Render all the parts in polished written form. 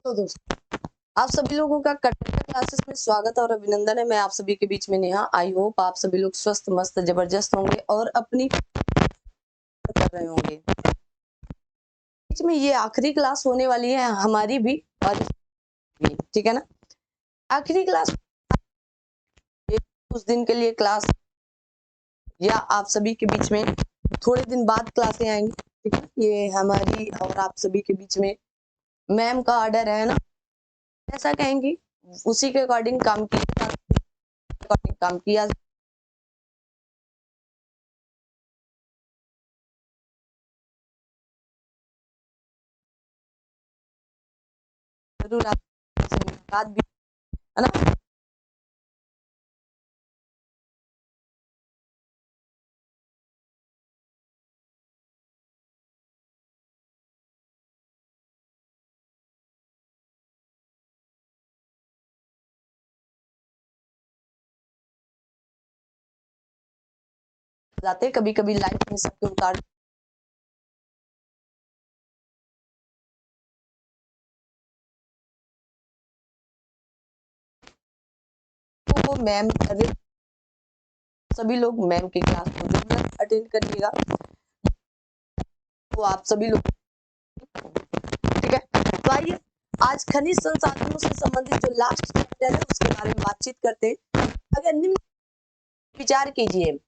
तो दोस्तों, आप सभी लोगों का कंप्यूटर क्लासेस में स्वागत और अभिनंदन है। मैं आप सभी के बीच में नेहा। आई होप आप सभी लोग स्वस्थ मस्त जबरदस्त होंगे और अपनी कर रहे होंगे। बीच में ये आखिरी क्लास होने वाली है हमारी भी और भी, ठीक है ना। आखिरी क्लास कुछ दिन के लिए क्लास या आप सभी के बीच में थोड़े दिन बाद क्लासें आएंगी, ठीक है। ये हमारी और आप सभी के बीच में मैम का ऑर्डर है ना, ऐसा कहेंगी उसी के अकॉर्डिंग काम किया जरूर। आपसे मुलाकात भी है ना। जाते कभी कभी लाइफ में सबके उतार तो मैम सभी लोग मैम की क्लास को जरूर अटेंड करिएगा। तो आप सभी लोग, ठीक है। तो आइए आज खनिज संसाधनों से संबंधित जो लास्ट चैप्टर है उसके बारे में बातचीत करते हैं। अगर निम्न विचार कीजिए,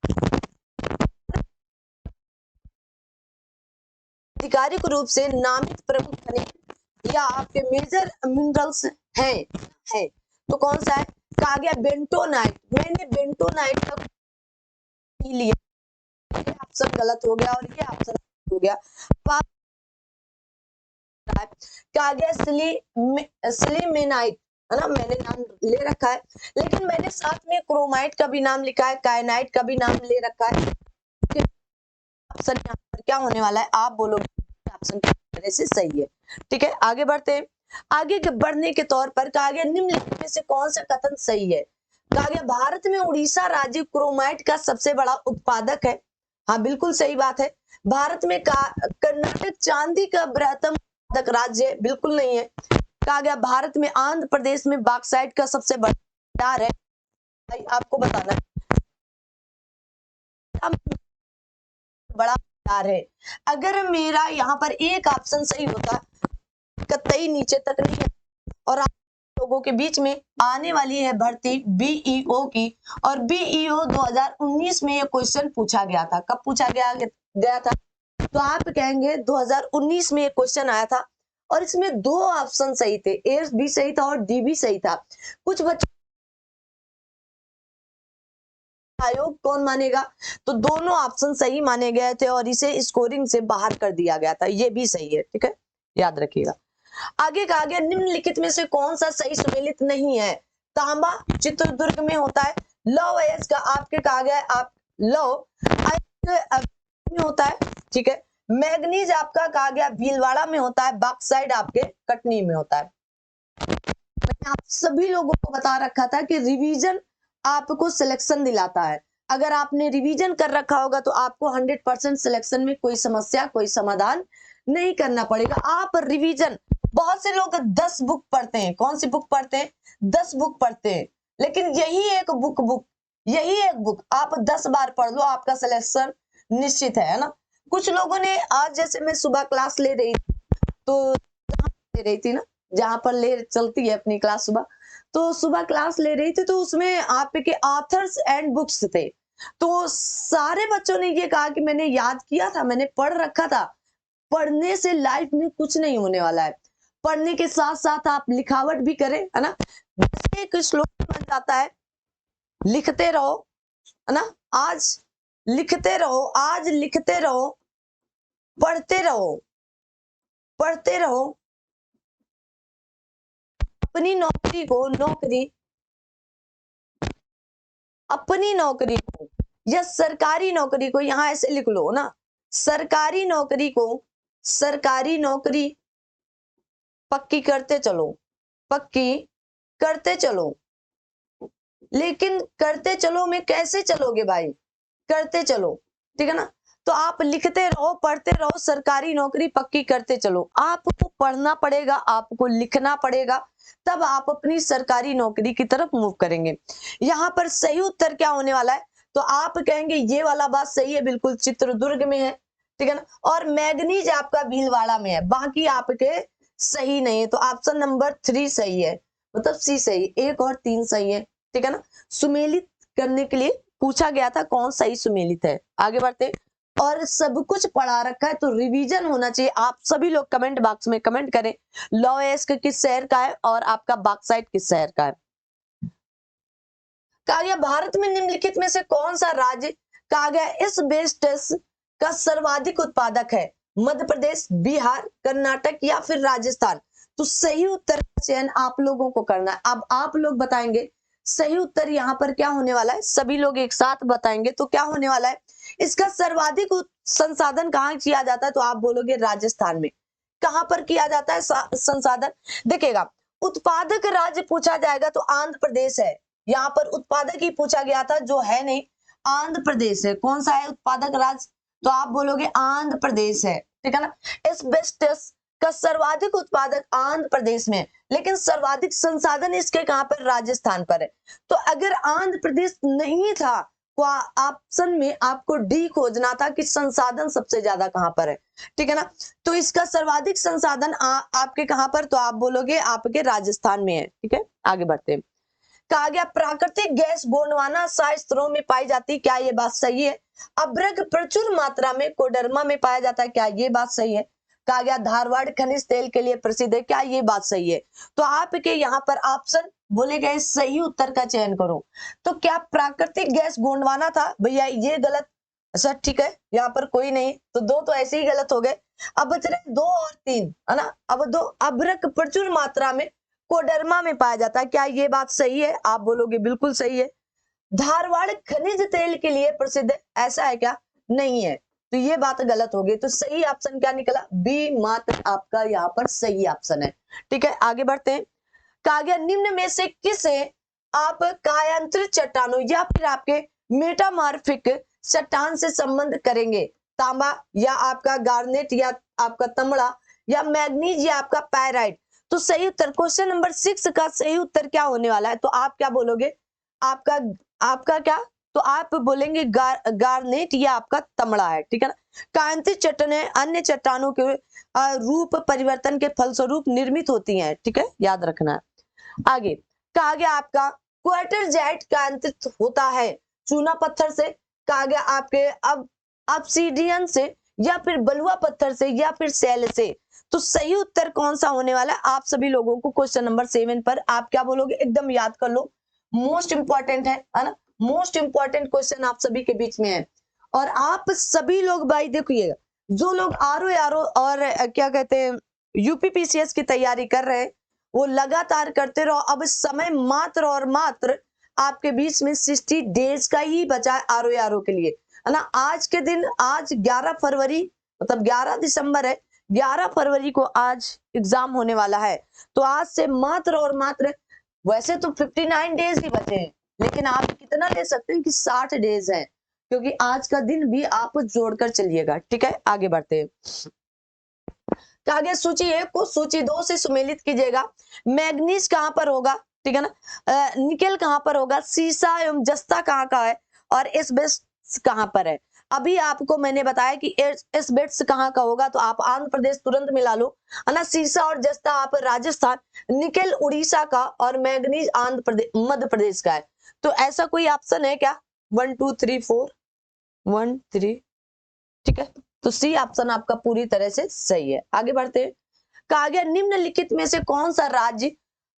आधिकारिक रूप से नामित प्रमुख खनिज या आपके मेजर मिनरल्स हैं तो कौन सा है? कहा गया बेंटोनाइट। मैंने बेंटोनाइट का लिया, ये ऑप्शन गलत हो गया और ये ऑप्शन हो गया। कहा गया सिलीमेनाइट, है ना, मैंने नाम ले रखा है, लेकिन मैंने साथ में क्रोमाइट का भी नाम लिखा है, कायनाइट का भी नाम ले रखा है। ऑप्शन यहाँ पर क्या होने वाला है आप बोलोगे ऑप्शन तरह से सही है, ठीक है। आगे बढ़ते हैं। आगे बढ़ने के तौर पर कहा गया निम्नलिखित में से कौन सा कथन सही है? कहा गया भारत में उड़ीसा राज्य क्रोमाइट का सबसे बड़ा उत्पादक है। हाँ बिल्कुल सही बात है। भारत में कर्नाटक चांदी का बृहत्तम उत्पादक राज्य है, बिल्कुल नहीं है। कहा गया भारत में आंध्र प्रदेश में बॉक्साइट का सबसे बड़ा भंडार है। भाई आपको बताना है बड़ा भंडार है। अगर मेरा यहाँ पर एक ऑप्शन सही होता, कतई नीचे तक नहीं है। और आप लोगों के बीच में आने वाली है भर्ती बीईओ की, और बीईओ 2019 में ये क्वेश्चन पूछा गया था। कब पूछा गया था? तो आप कहेंगे 2019 में ये क्वेश्चन आया था और इसमें दो ऑप्शन सही थे, ए भी सही था और डी भी सही था। कुछ बच्चों आयोग कौन मानेगा, तो दोनों ऑप्शन सही माने गए थे और इसे स्कोरिंग से बाहर कर दिया गया था। ये भी सही है, ठीक है, याद रखिएगा। आगे कहा गया निम्नलिखित में से कौन सा सही सुमेलित नहीं है? तांबा चित्रदुर्ग में होता है, लौह अयस्क का आपके कहा गया आप लौह में होता है, ठीक है। मैग्नीज आपका कहा गया भीलवाड़ा में होता है, बॉक्साइट आपके कटनी में होता है। मैंने आप सभी लोगों को बता रखा था कि रिवीजन आपको सिलेक्शन दिलाता है। अगर आपने रिवीजन कर रखा होगा तो आपको 100% सिलेक्शन में कोई समस्या कोई समाधान नहीं करना पड़ेगा। आप रिवीजन, बहुत से लोग 10 बुक पढ़ते हैं। कौन सी बुक पढ़ते हैं? 10 बुक पढ़ते हैं, लेकिन यही एक बुक आप 10 बार पढ़ लो, आपका सिलेक्शन निश्चित है ना। कुछ लोगों ने आज, जैसे मैं सुबह क्लास ले रही तो ले रही थी ना, जहां पर ले चलती है अपनी क्लास सुबह, तो सुबह क्लास ले रही थी तो उसमें आपके ऑथर्स एंड बुक्स थे। तो सारे बच्चों ने ये कहा कि मैंने याद किया था, मैंने पढ़ रखा था। पढ़ने से लाइफ में कुछ नहीं होने वाला है। पढ़ने के साथ साथ आप लिखावट भी करें, है ना। जैसे एक श्लोक बन जाता है, लिखते रहो, है ना। आज लिखते रहो, आज लिखते रहो, पढ़ते रहो, पढ़ते रहो। अपनी नौकरी को अपनी नौकरी को या सरकारी नौकरी को, यहां ऐसे लिख लो ना, सरकारी नौकरी पक्की करते चलो, पक्की करते चलो। लेकिन करते चलो में कैसे चलोगे भाई? करते चलो, ठीक है ना। तो आप लिखते रहो, पढ़ते रहो, सरकारी नौकरी पक्की करते चलो। आपको पढ़ना पड़ेगा, आपको लिखना पड़ेगा, तब आप अपनी सरकारी नौकरी की तरफ मूव करेंगे। यहाँ पर सही उत्तर क्या होने वाला है, तो आप कहेंगे ये वाला बात सही है, बिल्कुल चित्रदुर्ग में है, ठीक है ना, और मैग्नीज आपका भीलवाड़ा में है, बाकी आपके सही नहीं है। तो ऑप्शन नंबर 3 सही है, मतलब सी सही, 1 और 3 सही है, ठीक है ना। सुमेलित करने के लिए पूछा गया था, कौन सही सुमेलित है। आगे बढ़ते, और सब कुछ पढ़ा रखा है तो रिवीजन होना चाहिए। आप सभी लोग कमेंट बॉक्स में कमेंट करें, लॉएस्क किस शहर का है और आपका बॉक्साइट किस शहर का है। कहा गया भारत में निम्नलिखित में से कौन सा राज्य कहा गया एस्बेस्टस का सर्वाधिक उत्पादक है, मध्य प्रदेश, बिहार, कर्नाटक या फिर राजस्थान। तो सही उत्तर का चयन आप लोगों को करना है। अब आप लोग बताएंगे सही उत्तर यहाँ पर क्या होने वाला है, सभी लोग एक साथ बताएंगे तो क्या होने वाला है। इसका सर्वाधिक संसाधन कहाँ किया जाता है, तो आप बोलोगे राजस्थान में। कहां पर किया जाता है संसाधन, देखिएगा उत्पादक राज्य पूछा जाएगा तो आंध्र प्रदेश है। यहाँ पर उत्पादक ही पूछा गया था, जो है नहीं, आंध्र प्रदेश है। कौन सा है उत्पादक राज्य, तो आप बोलोगे आंध्र प्रदेश है, ठीक है ना। एस्बेस्टस का सर्वाधिक उत्पादक आंध्र प्रदेश में, लेकिन सर्वाधिक संसाधन इसके कहां पर, राजस्थान पर है। तो अगर आंध्र प्रदेश नहीं था तो ऑप्शन में आपको डी खोजना था कि संसाधन सबसे ज्यादा कहां पर है, ठीक है ना। तो इसका सर्वाधिक संसाधन आपके कहां पर, तो आप बोलोगे आपके राजस्थान में है, ठीक है। आगे बढ़ते हैं, कहा गया प्राकृतिक गैस गोंडवाना स्तरों में पाई जाती है, क्या ये बात सही है। अभ्रक प्रचुर मात्रा में कोडरमा में पाया जाता है, क्या ये बात सही है। कहा गया धारवाड़ खनिज तेल के लिए प्रसिद्ध है, क्या ये बात सही है। तो आपके यहाँ पर ऑप्शन बोले गए सही उत्तर का चयन करो। तो क्या प्राकृतिक गैस गोंडवाना था, भैया ये गलत। अच्छा ठीक है, यहाँ पर कोई नहीं, तो 2 तो ऐसे ही गलत हो गए। अब बच रहे 2 और 3, है ना। अब 2 अभ्रक प्रचुर मात्रा में कोडरमा में पाया जाता है, क्या ये बात सही है, आप बोलोगे बिल्कुल सही है। धारवाड़ खनिज तेल के लिए प्रसिद्ध है, ऐसा है क्या, नहीं है, तो ये बात गलत हो गई। तो सही ऑप्शन क्या निकला, बी मात्र आपका यहाँ पर सही ऑप्शन है, ठीक है। आगे बढ़ते हैं, कहा गया निम्न में से किसे आप कायांतरित चट्टानों या फिर आपके मेटामॉर्फिक चट्टान से संबंध करेंगे, तांबा या आपका गार्नेट या आपका तमड़ा या मैग्नीज या आपका पैराइट। तो सही उत्तर क्वेश्चन नंबर 6 का सही उत्तर क्या होने वाला है, तो आप क्या बोलोगे, आपका आपका क्या, तो आप बोलेंगे गार्नेट या आपका तमड़ा है, ठीक है ना। कायांतरित चट्टानें अन्य चट्टानों के रूप परिवर्तन के फलस्वरूप निर्मित होती हैं, ठीक है, याद रखना है। आगे कहा गया आपका क्वार्टरजाइट कायांतरित होता है चूना पत्थर से, कहा गया आपके अब ऑब्सीडियन से या फिर बलुआ पत्थर से या फिर सेल से। तो सही उत्तर कौन सा होने वाला है, आप सभी लोगों को क्वेश्चन नंबर 7 पर आप क्या बोलोगे, एकदम याद कर लो, मोस्ट इंपॉर्टेंट है ना, मोस्ट इंपॉर्टेंट क्वेश्चन आप सभी के बीच में है। और आप सभी लोग भाई देखिएगा, जो लोग आरओ और क्या कहते हैं यूपीपीसीएस की तैयारी कर रहे हैं, वो लगातार करते रहो। अब समय मात्र और मात्र आपके बीच में 60 डेज का ही बचा है आरओ के लिए, है ना। आज के दिन, आज 11 फरवरी मतलब 11 दिसंबर है, 11 फरवरी को आज एग्जाम होने वाला है। तो आज से मात्र और मात्र, वैसे तो 59 डेज ही बचे हैं, लेकिन आप कितना ले सकते हैं कि 60 डेज है, क्योंकि आज का दिन भी आप जोड़कर चलिएगा, ठीक है। आगे बढ़ते हैं, कहा गया सूची 1 को सूची 2 से सुमेलित कीजिएगा। मैग्नीज कहां पर होगा, ठीक है ना, निकेल कहां पर होगा, सीसा एवं जस्ता कहां का है, और एस्बेस्टस कहां पर है। अभी आपको मैंने बताया कि एस्बेस्टस कहां का होगा, तो आप आंध्र प्रदेश तुरंत मिला लो, है ना। सीसा और जस्ता आप राजस्थान, निकेल उड़ीसा का, और मैग्नीज आंध्र प्रदेश मध्य प्रदेश का है। तो ऐसा कोई ऑप्शन है क्या, 1 2 3 4 1 3, ठीक है। तो सी ऑप्शन आपका पूरी तरह से सही है। आगे बढ़ते हैं, कहा गया निम्नलिखित में से कौन सा राज्य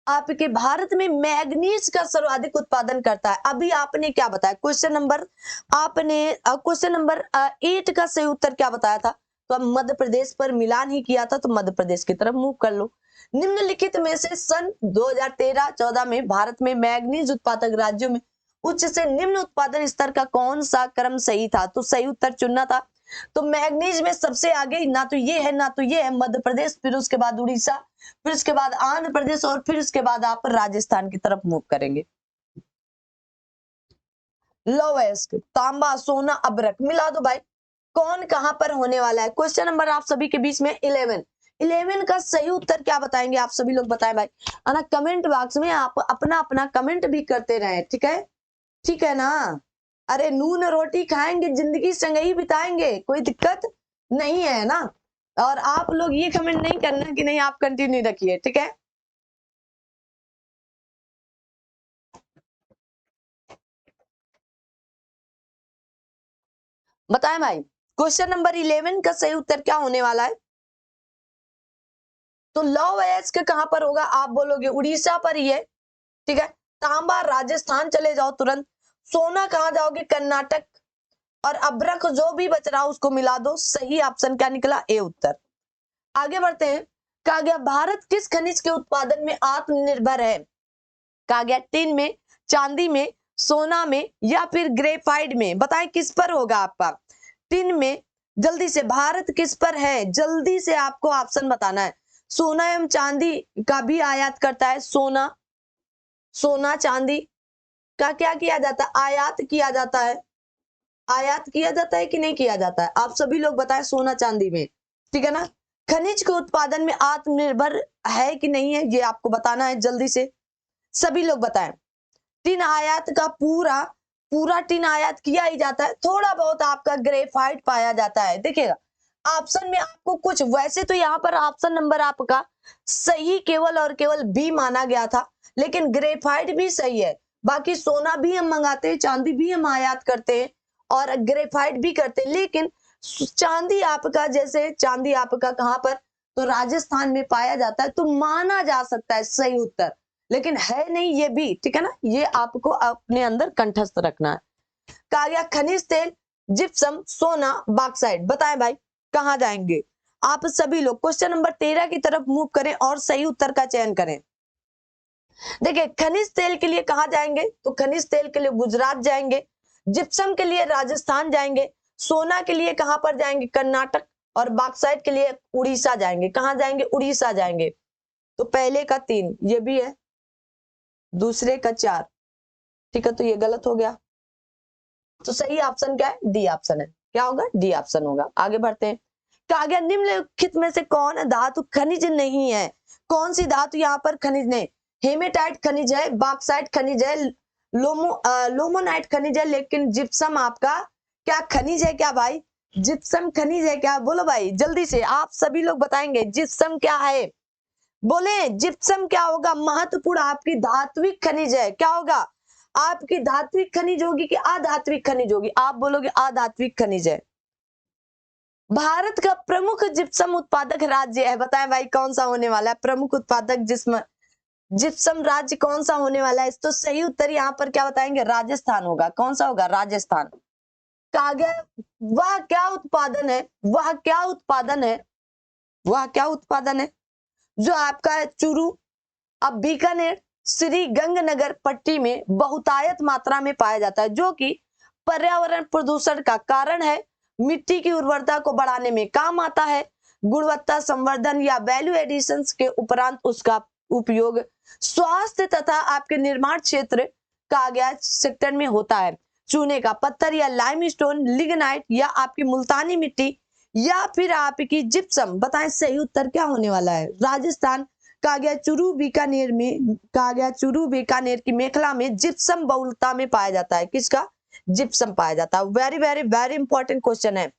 आपके भारत में मैग्नीज का सर्वाधिक उत्पादन करता है। अभी आपने क्या बताया, क्वेश्चन नंबर 8 का सही उत्तर क्या बताया था, तो अब मध्य प्रदेश पर मिलान ही किया था, तो मध्य प्रदेश की तरफ मूव कर लो। निम्नलिखित में से सन 2013-14 में भारत में मैग्नीज उत्पादक राज्यों में उच्च से निम्न उत्पादन स्तर का कौन सा क्रम सही था, तो सही उत्तर चुनना था। तो मैग्नीज में सबसे आगे ना तो ये है ना तो ये है, मध्य प्रदेश, फिर उसके बाद उड़ीसा, फिर उसके बाद आंध्र प्रदेश, और फिर उसके बाद आप राजस्थान की तरफ मूव करेंगे। लोवेस्ट तांबा सोना अभ्रक मिला दो भाई, कौन कहां पर होने वाला है। क्वेश्चन नंबर आप सभी के बीच में 11 का सही उत्तर क्या बताएंगे आप सभी लोग बताएं भाई, है ना। कमेंट बॉक्स में आप अपना अपना कमेंट भी करते रहें, ठीक है ना। अरे नून रोटी खाएंगे, जिंदगी संग ही बिताएंगे, कोई दिक्कत नहीं है ना। और आप लोग ये कमेंट नहीं करना कि नहीं आप कंटिन्यू रखिए, ठीक है। बताएं भाई, क्वेश्चन नंबर 11 का सही उत्तर क्या होने वाला है। तो लव अयस्क कहां पर होगा, आप बोलोगे उड़ीसा पर ही है, ठीक है। तांबा राजस्थान चले जाओ तुरंत। सोना कहां जाओगे, कर्नाटक। और अब्रक जो भी बच रहा उसको मिला दो। सही ऑप्शन क्या निकला, ए उत्तर। आगे बढ़ते हैं। कहा गया भारत किस खनिज के उत्पादन में आत्मनिर्भर है। कहा गया टिन में, चांदी में, सोना में या फिर ग्रेफाइट में। बताएं किस पर होगा आपका। टिन में, जल्दी से, भारत किस पर है, जल्दी से आपको ऑप्शन बताना है। सोना एवं चांदी का भी आयात करता है। सोना चांदी का क्या किया जाता है, आयात किया जाता है। आयात किया जाता है कि नहीं किया जाता है, आप सभी लोग बताएं। सोना चांदी में, ठीक है ना। खनिज के उत्पादन में आत्मनिर्भर है कि नहीं है, ये आपको बताना है जल्दी से, सभी लोग बताएं। टिन आयात का पूरा टिन आयात किया ही जाता है, थोड़ा बहुत आपका ग्रेफाइट पाया जाता है। देखिएगा ऑप्शन में आपको कुछ, वैसे तो यहाँ पर ऑप्शन नंबर आपका सही केवल और केवल बी माना गया था, लेकिन ग्रेफाइट भी सही है। बाकी सोना भी हम मंगाते हैं, चांदी भी हम आयात करते हैं और ग्रेफाइट भी करते हैं, लेकिन चांदी आपका, जैसे चांदी आपका कहां पर, तो राजस्थान में पाया जाता है, तो माना जा सकता है सही उत्तर, लेकिन है नहीं ये भी, ठीक है ना। ये आपको अपने अंदर कंठस्थ रखना है। कहा गया खनिज तेल, जिप्सम, सोना, बॉक्साइट। बताएं भाई कहां जाएंगे आप सभी लोग। क्वेश्चन नंबर 13 की तरफ मूव करें और सही उत्तर का चयन करें। देखिए खनिज तेल के लिए कहां जाएंगे, तो खनिज तेल के लिए गुजरात जाएंगे। जिप्सम के लिए राजस्थान जाएंगे। सोना के लिए कहां पर जाएंगे, कर्नाटक। और बॉक्साइट के लिए उड़ीसा जाएंगे। कहां जाएंगे, उड़ीसा जाएंगे। तो पहले का 3 ये भी है, दूसरे का 4, ठीक है, तो ये गलत हो गया। तो सही ऑप्शन क्या है, डी ऑप्शन है। क्या होगा, डी ऑप्शन होगा। आगे बढ़ते हैं। कहा गया निम्नलिखित में से कौन धातु खनिज नहीं है। कौन सी धातु यहाँ पर खनिज नहीं, हेमेटाइट खनिज है, बॉक्साइट खनिज है, लोमोनाइट खनिज है, लेकिन जिप्सम आपका क्या खनिज है क्या भाई, जिप्सम खनिज है क्या, बोलो भाई जल्दी से, आप सभी लोग बताएंगे जिप्सम क्या है। बोले जिप्सम क्या होगा, महत्वपूर्ण आपकी धात्विक खनिज है। क्या होगा, आपकी धात्विक खनिज होगी कि अधात्विक खनिज होगी, आप बोलोगे अधात्विक खनिज है। भारत का प्रमुख जिप्सम उत्पादक राज्य है। बताएं भाई कौन सा होने वाला है प्रमुख उत्पादक जिप्सम राज्य कौन सा होने वाला है। तो सही उत्तर यहाँ पर क्या बताएंगे, राजस्थान होगा। कौन सा होगा, राजस्थान। कहा गया वह क्या उत्पादन है, वह क्या उत्पादन है, वह क्या उत्पादन है जो आपका है चूरू, अब बीकानेर, श्री गंगानगर पट्टी में बहुतायत मात्रा में पाया जाता है, जो कि पर्यावरण प्रदूषण का कारण है, मिट्टी की उर्वरता को बढ़ाने में काम आता है, गुणवत्ता संवर्धन या वैल्यू एडिशन के उपरांत उसका उपयोग स्वास्थ्य तथा आपके निर्माण क्षेत्र का गया सेक्टर में होता है। चूने का पत्थर या लाइमस्टोन, लिग्नाइट या आपकी मुल्तानी मिट्टी या फिर आपकी जिप्सम। बताएं सही उत्तर क्या होने वाला है, राजस्थान। कहा गया चूरू बीकानेर में, कहा गया चूरू बीकानेर की मेखला में जिप्सम बहुलता में पाया जाता है। किसका, जिप्सम पाया जाता है। Very very very important question है।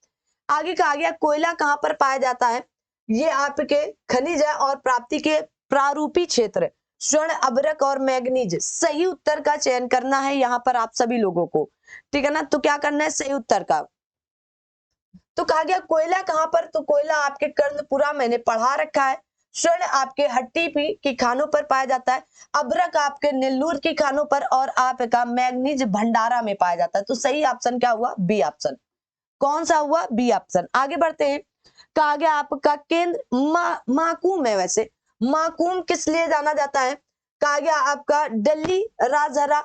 आगे कहा गया कोयला कहां पर पाया जाता है, ये आपके खनिज है और प्राप्ति के प्रारूपी क्षेत्र स्वर्ण, अभ्रक और मैग्नीज। सही उत्तर का चयन करना है यहाँ पर आप सभी लोगों को, ठीक है ना। तो क्या करना है सही उत्तर का, तो कहा गया कोयला कहां पर, तो कोयला आपके कर्णपुरा मैंने पढ़ा रखा है। स्वर्ण आपके हट्टी की खानों पर पाया जाता है, अभ्रक आपके नेल्लूर की खानों पर, और आपका मैग्नीज भंडारा में पाया जाता है। तो सही ऑप्शन क्या हुआ, बी ऑप्शन। कौन सा हुआ, बी ऑप्शन। आगे बढ़ते हैं। कहा गया आपका केंद्र माकूम है। वैसे माकूम किस लिए जाना जाता है, कहा गया आपका दिल्ली, राजहरा,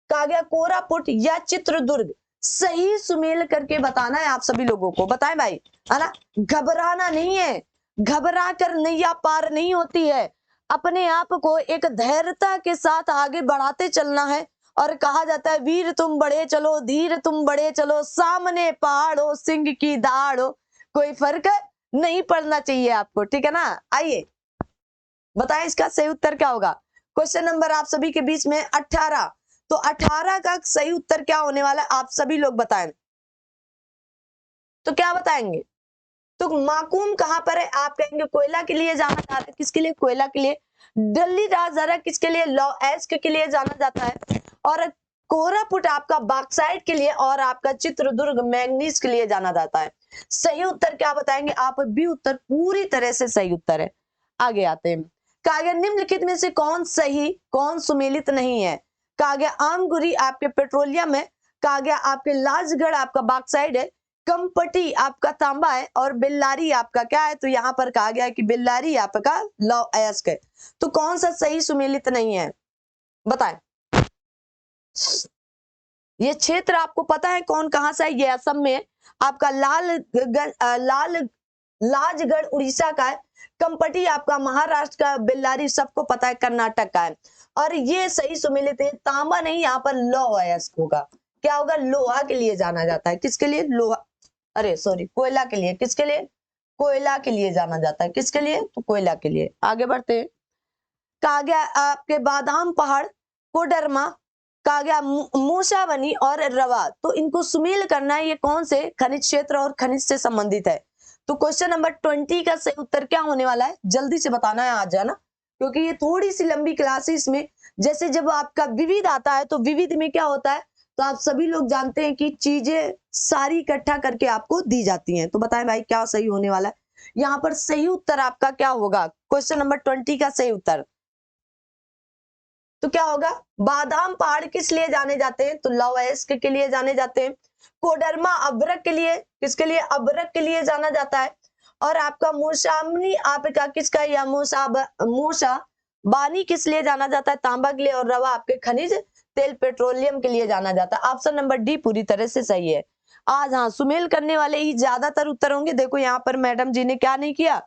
कहा गया कोरापुट या चित्रदुर्ग। सही सुमेल करके बताना है आप सभी लोगों को। बताएं भाई, है ना, घबराना नहीं है, घबरा कर नैया पार नहीं होती है। अपने आप को एक धैर्यता के साथ आगे बढ़ाते चलना है और कहा जाता है वीर तुम बढ़े चलो, धीर तुम बढ़े चलो, सामने पहाड़ हो सिंह की दहाड़ हो, कोई फर्क नहीं पड़ना चाहिए आपको, ठीक है ना। आइए बताएं इसका सही उत्तर क्या होगा। क्वेश्चन नंबर आप सभी के बीच में 18, तो 18 का सही उत्तर क्या होने वाला है आप सभी लोग बताएं। तो क्या बताएंगे, तो माकूम कहां पर है, आप कहेंगे कोयला के लिए जाना जाता है, किसके लिए, कोयला के लिए। दिल्ली राजहरा किसके लिए, लौ एस्क के लिए जाना जाता है। और कोरापुट आपका बॉक्साइट के लिए, और आपका चित्रदुर्ग मैंगनीज के लिए जाना जाता है। सही उत्तर क्या बताएंगे आप, बी उत्तर पूरी तरह से सही उत्तर है। आगे आते हैं, कहा गया निम्नलिखित में से कौन सही कौन सुमेलित नहीं है। कहा गया आमगुरी आपके पेट्रोलियम है, कहा गया आपके लाजगढ़ आपका बॉक्साइट है, कंपटी आपका तांबा है, और बिल्लारी आपका क्या है, तो यहां पर कहा गया है कि बिल्लारी आपका लौ अयस्क है। तो कौन सा सही सुमेलित नहीं है बताएं। ये क्षेत्र आपको पता है कौन कहां से है, ये असम में है। आपका लाजगढ़ उड़ीसा का है, कंपटी आपका महाराष्ट्र का, बिल्लारी सबको पता है कर्नाटक का है। और ये सही सुमेलित है, तांबा नहीं, यहाँ पर लौह अयस्क होगा। क्या होगा, लोहा के लिए जाना जाता है, किसके लिए, लोहा, अरे सॉरी कोयला के लिए, किसके लिए, कोयला के लिए जाना जाता है, किसके लिए, तो कोयला के लिए। आगे बढ़ते हैं, कहा गया आपके बादाम पहाड़, कोडरमा, कहा गया मूसाबनी और रवा, तो इनको सुमेल करना है, ये कौन से खनिज क्षेत्र और खनिज से संबंधित है। तो क्वेश्चन नंबर 20 का सही उत्तर क्या होने वाला है, जल्दी से बताना है आज, है ना, क्योंकि ये थोड़ी सी लंबी क्लासेस में, जैसे जब आपका विविध आता है तो विविध में क्या होता है, तो आप सभी लोग जानते हैं कि चीजें सारी इकट्ठा करके आपको दी जाती हैं। तो बताएं भाई क्या सही होने वाला है, यहाँ पर सही उत्तर आपका क्या होगा, क्वेश्चन नंबर 20 का सही उत्तर तो क्या होगा, बादाम पहाड़ किस लिए जाने जाते हैं, तो लौह अयस्क के लिए जाने जाते हैं। कोडरमा अभ्रक के लिए, किसके लिए, अभ्रक के लिए जाना जाता है। और आपका मूसामनी आपका किसका, या मूसा बानी किस लिए जाना जाता है, तांबा के लिए। और रवा आपके खनिज तेल पेट्रोलियम के लिए जाना जाता है। ऑप्शन नंबर डी पूरी तरह से सही है। आज हाँ सुमेल करने वाले ही ज्यादातर उत्तर होंगे। देखो यहाँ पर मैडम जी ने क्या नहीं किया,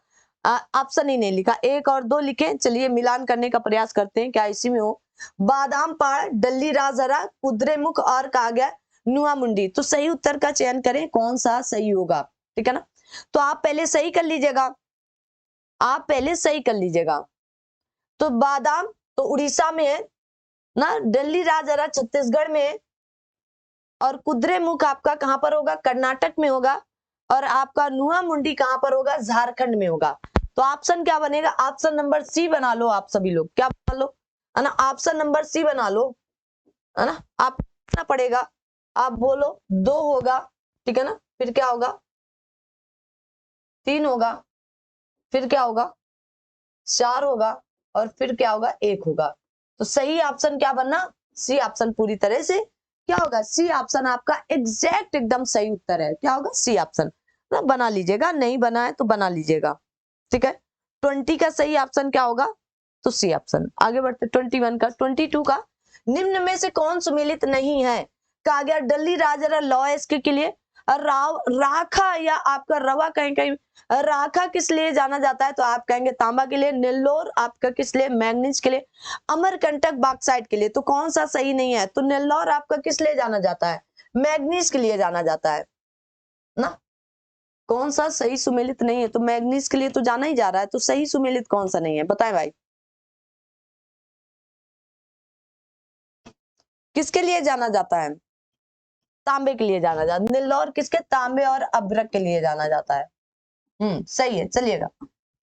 ऑप्शन ही नहीं लिखा, 1 और 2 लिखे। चलिए मिलान करने का प्रयास करते हैं क्या इसी में हो। बादाम पहाड़, डल्ली राजहरा, कुद्रेमुख और कहा गया नुआ मुंडी। तो सही उत्तर का चयन करें, कौन सा सही होगा, ठीक है ना। तो आप पहले सही कर लीजिएगा, आप पहले सही कर लीजिएगा। तो बादाम तो उड़ीसा में है ना, दिल्ली राजहरा छत्तीसगढ़ में है, और कुद्रेमुख आपका कहां पर होगा, कर्नाटक में होगा, और आपका नुआ मुंडी कहां पर होगा, झारखंड में होगा। तो ऑप्शन क्या बनेगा, ऑप्शन नंबर सी बना लो आप सभी लोग, क्या बना लो, है ना, ऑप्शन नंबर सी बना लो, है ना। आप ना पड़ेगा, आप बोलो 2 होगा, ठीक है ना, फिर क्या होगा, 3 होगा, फिर क्या होगा, 4 होगा, और फिर क्या होगा, 1 होगा। तो सही ऑप्शन क्या बनना, सी ऑप्शन पूरी तरह से क्या होगा, सी ऑप्शन आपका एग्जैक्ट एकदम सही उत्तर है। क्या होगा, सी ऑप्शन, तो बना लीजिएगा, नहीं बना है तो बना लीजिएगा, ठीक है। 20 का सही ऑप्शन क्या होगा, तो सी ऑप्शन। आगे बढ़ते 21 का, 22 का, निम्न में से कौन सुमेलित नहीं है। कहा गया डल्ली राजहरा लौह अयस्क के लिए, राखा या आपका रवा, कहीं कहीं राखा किस लिए जाना जाता है, तो आप कहेंगे तांबा के लिए। नेल्लोर आपका किस लिए, मैंगनीज के लिए। अमरकंटक बॉक्साइट के लिए। तो कौन सा सही नहीं है, तो नेल्लोर आपका किस लिए जाना जाता है, मैंगनीज के लिए जाना जाता है ना। कौन सा सही सुमेलित नहीं है, तो मैंगनीज के लिए तो जाना ही जा रहा है, तो सही सुमेलित कौन सा नहीं है बताएं भाई, किसके लिए जाना जाता है, तांबे के लिए जाना जाता है। नेल्लोर किसके, तांबे और अभ्रक के लिए जाना जाता है। सही है, चलिएगा।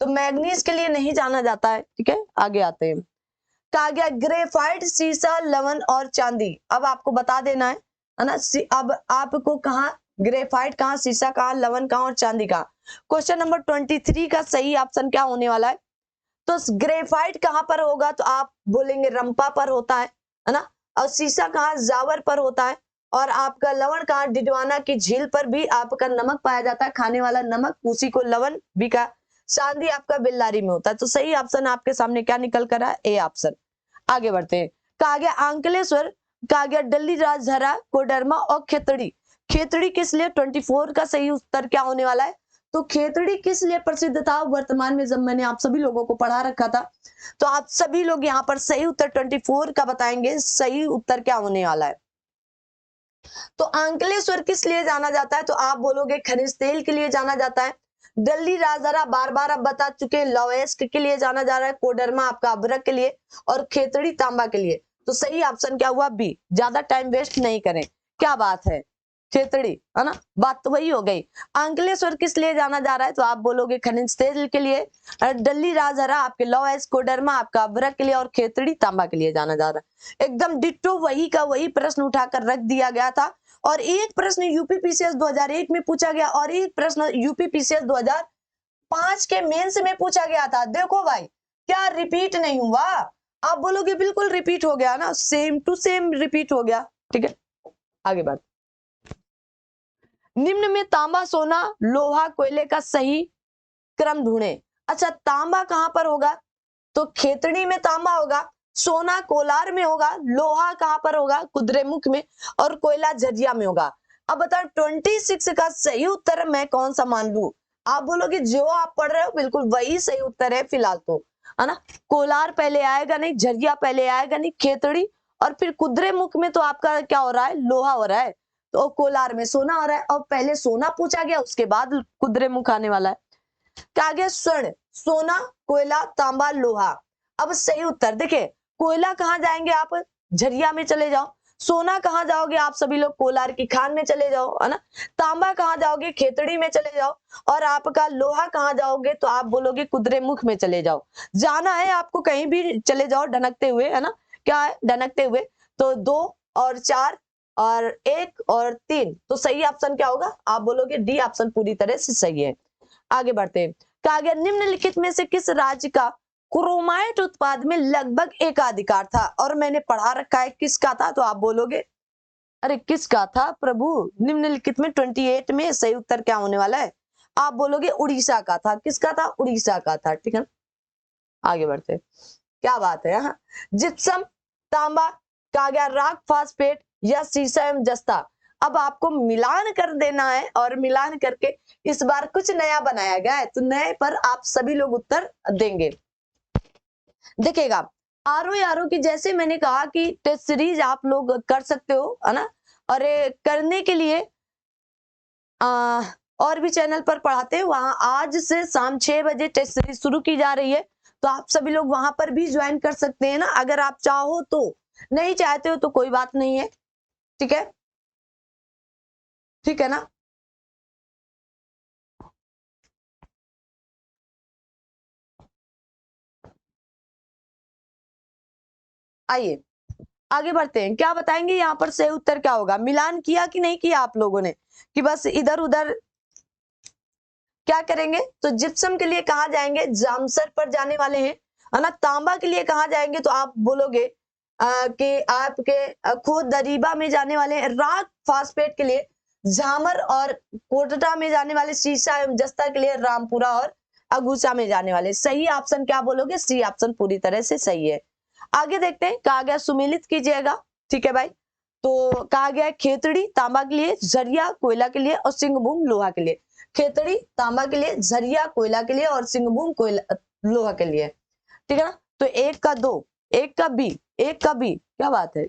तो मैग्नीज के लिए नहीं जाना जाता है, ठीक है। आगे आते हैं, कहा गया ग्रेफाइट, सीसा, लवण और चांदी। अब आपको बता देना है ना, अब आपको कहा ग्रेफाइट कहाँ, सीसा कहाँ, लवण कहाँ और चांदी कहाँ। क्वेश्चन नंबर 23 का सही ऑप्शन क्या होने वाला है, तो ग्रेफाइट कहाँ पर होगा, तो आप बोलेंगे रंपा पर होता है ना। और सीसा कहाँ, जावर पर होता है। और आपका लवण कहाँ, डिडवाना की झील पर भी आपका नमक पाया जाता है, खाने वाला नमक, उसी को लवण भी कहा। चांदी आपका बिल्लारी में होता है। तो सही ऑप्शन आपके सामने क्या निकल कर है, ए ऑप्शन। आगे बढ़ते हैं, कहा गया अंकलेश्वर, कहा गया डल्ली राजहरा, कोडरमा और खेतड़ी। खेतड़ी किस लिए, 24 का सही उत्तर क्या होने वाला है, तो खेतड़ी किस लिए प्रसिद्ध था वर्तमान में, जब मैंने आप सभी लोगों को पढ़ा रखा था। तो आप सभी लोग यहाँ पर सही उत्तर 24 का बताएंगे। सही उत्तर क्या होने वाला है? तो अंकलेश्वर किस लिए जाना जाता है? तो आप बोलोगे खनिज तेल के लिए जाना जाता है। दिल्ली राजहरा बार बार आप बता चुके, लॉएस्ट के लिए जाना जा रहा है, कोडरमा आपका अभ्रक के लिए, और खेतड़ी तांबा के लिए। तो सही ऑप्शन क्या हुआ? बी। ज्यादा टाइम वेस्ट नहीं करें। क्या बात है, खेतड़ी, है ना, बात तो वही हो गई। अंकलेश्वर किस लिए जाना जा रहा है? तो आप बोलोगे खनिज तेल के लिए। दिल्ली राजहरा आपके लॉएस्ट, कोडरमा आपका अभ्रक के लिए, और खेतड़ी तांबा के लिए जाना जा रहा है। एकदम डिट्टो वही का वही प्रश्न उठाकर रख दिया गया था। और एक प्रश्न यूपीपीसीएस 2001 में पूछा गया, और एक प्रश्न यूपीपीसीएस 2005 के मेंस में पूछा गया था। देखो भाई, क्या रिपीट नहीं हुआ? आप बोलोगे बिल्कुल रिपीट हो गया ना, सेम टू सेम रिपीट हो गया। ठीक है, आगे बढ़। निम्न में तांबा, सोना, लोहा, कोयले का सही क्रम ढूंढे। अच्छा, तांबा कहां पर होगा? तो खेतड़ी में तांबा होगा, सोना कोलार में होगा, लोहा कहां पर होगा? कुद्रेमुख में, और कोयला झरिया में होगा। अब बताओ 26 का सही उत्तर मैं कौन सा मान लूं? आप बोलोगे जो आप पढ़ रहे हो बिल्कुल वही सही उत्तर है फिलहाल तो, है ना। कोलार पहले आएगा नहीं, झरिया पहले आएगा नहीं, खेतड़ी और फिर कुद्रेमुख में तो आपका क्या हो रहा है? लोहा हो रहा है। तो कोलार में सोना हो रहा है, और पहले सोना पूछा गया, उसके बाद कुद्रेमुख आने वाला है। क्या गया? स्वर्ण, सोना, कोयला, तांबा, लोहा। अब सही उत्तर देखिए, कोयला कहां जाएंगे आप? झरिया में चले जाओ। सोना कहां जाओगे आप सभी लोग? कोलार की खान में चले जाओ, है ना। तांबा कहां जाओगे? खेतड़ी में चले जाओ। और आपका लोहा कहां जाओगे? तो आप बोलोगे कुद्रेमुख में चले जाओ। जाना है आपको कहीं भी चले जाओ ढनकते हुए, है ना। क्या है? ढनकते हुए। तो 2 और 4 और 1 और 3, तो सही ऑप्शन क्या होगा? आप बोलोगे डी ऑप्शन पूरी तरह से सही है। आगे बढ़ते हैं। कहा गया निम्नलिखित में से किस राज्य का क्रोमाइट उत्पाद में लगभग एकाधिकार था? और मैंने पढ़ा रखा है किसका था, तो आप बोलोगे अरे किसका था प्रभु? निम्नलिखित में 28 में सही उत्तर क्या होने वाला है? आप बोलोगे उड़ीसा का था। किसका था? उड़ीसा का था। ठीक है, आगे बढ़ते हैं। क्या बात है। यहाँ जिप्सम, तांबा, कहा गया राक फास्फेट या सीसा एवं जस्ता। अब आपको मिलान कर देना है, और मिलान करके इस बार कुछ नया बनाया गया है, तो नए पर आप सभी लोग उत्तर देंगे। देखिएगा, आरओ की जैसे मैंने कहा कि टेस्ट सीरीज आप लोग कर सकते हो, है ना। और करने के लिए और भी चैनल पर पढ़ाते हैं, वहां आज से शाम 6 बजे टेस्ट सीरीज शुरू की जा रही है, तो आप सभी लोग वहां पर भी ज्वाइन कर सकते हैं ना, अगर आप चाहो तो। नहीं चाहते हो तो कोई बात नहीं है। ठीक है, ठीक है ना। आइए आगे बढ़ते हैं। क्या बताएंगे यहाँ पर सही उत्तर क्या होगा? मिलान किया कि नहीं किया आप लोगों ने, कि बस इधर उधर क्या करेंगे? तो जिप्सम के लिए कहाँ जाएंगे? जामसर पर जाने वाले हैं, है ना। तांबा के लिए कहाँ जाएंगे? तो आप बोलोगे कि आपके खुद दरीबा में जाने वाले हैं। राक फास्फेट के लिए झामर और कोटटा में जाने वाले। सीसा एवं जस्ता के लिए रामपुरा और अगुचा में जाने वाले। सही ऑप्शन क्या बोलोगे? सी ऑप्शन पूरी तरह से सही है। आगे देखते हैं। कहा गया सुमेलित कीजिएगा। ठीक है भाई, तो कहा गया खेतड़ी तांबा के लिए, झरिया कोयला के लिए, और सिंहभूम लोहा के लिए। खेतड़ी तांबा के लिए, झरिया कोयला के लिए, और सिंहभूम कोयला लोहा के लिए। ठीक है ना। तो 1 का 2, 1 का बी, 1 का बी। क्या बात है,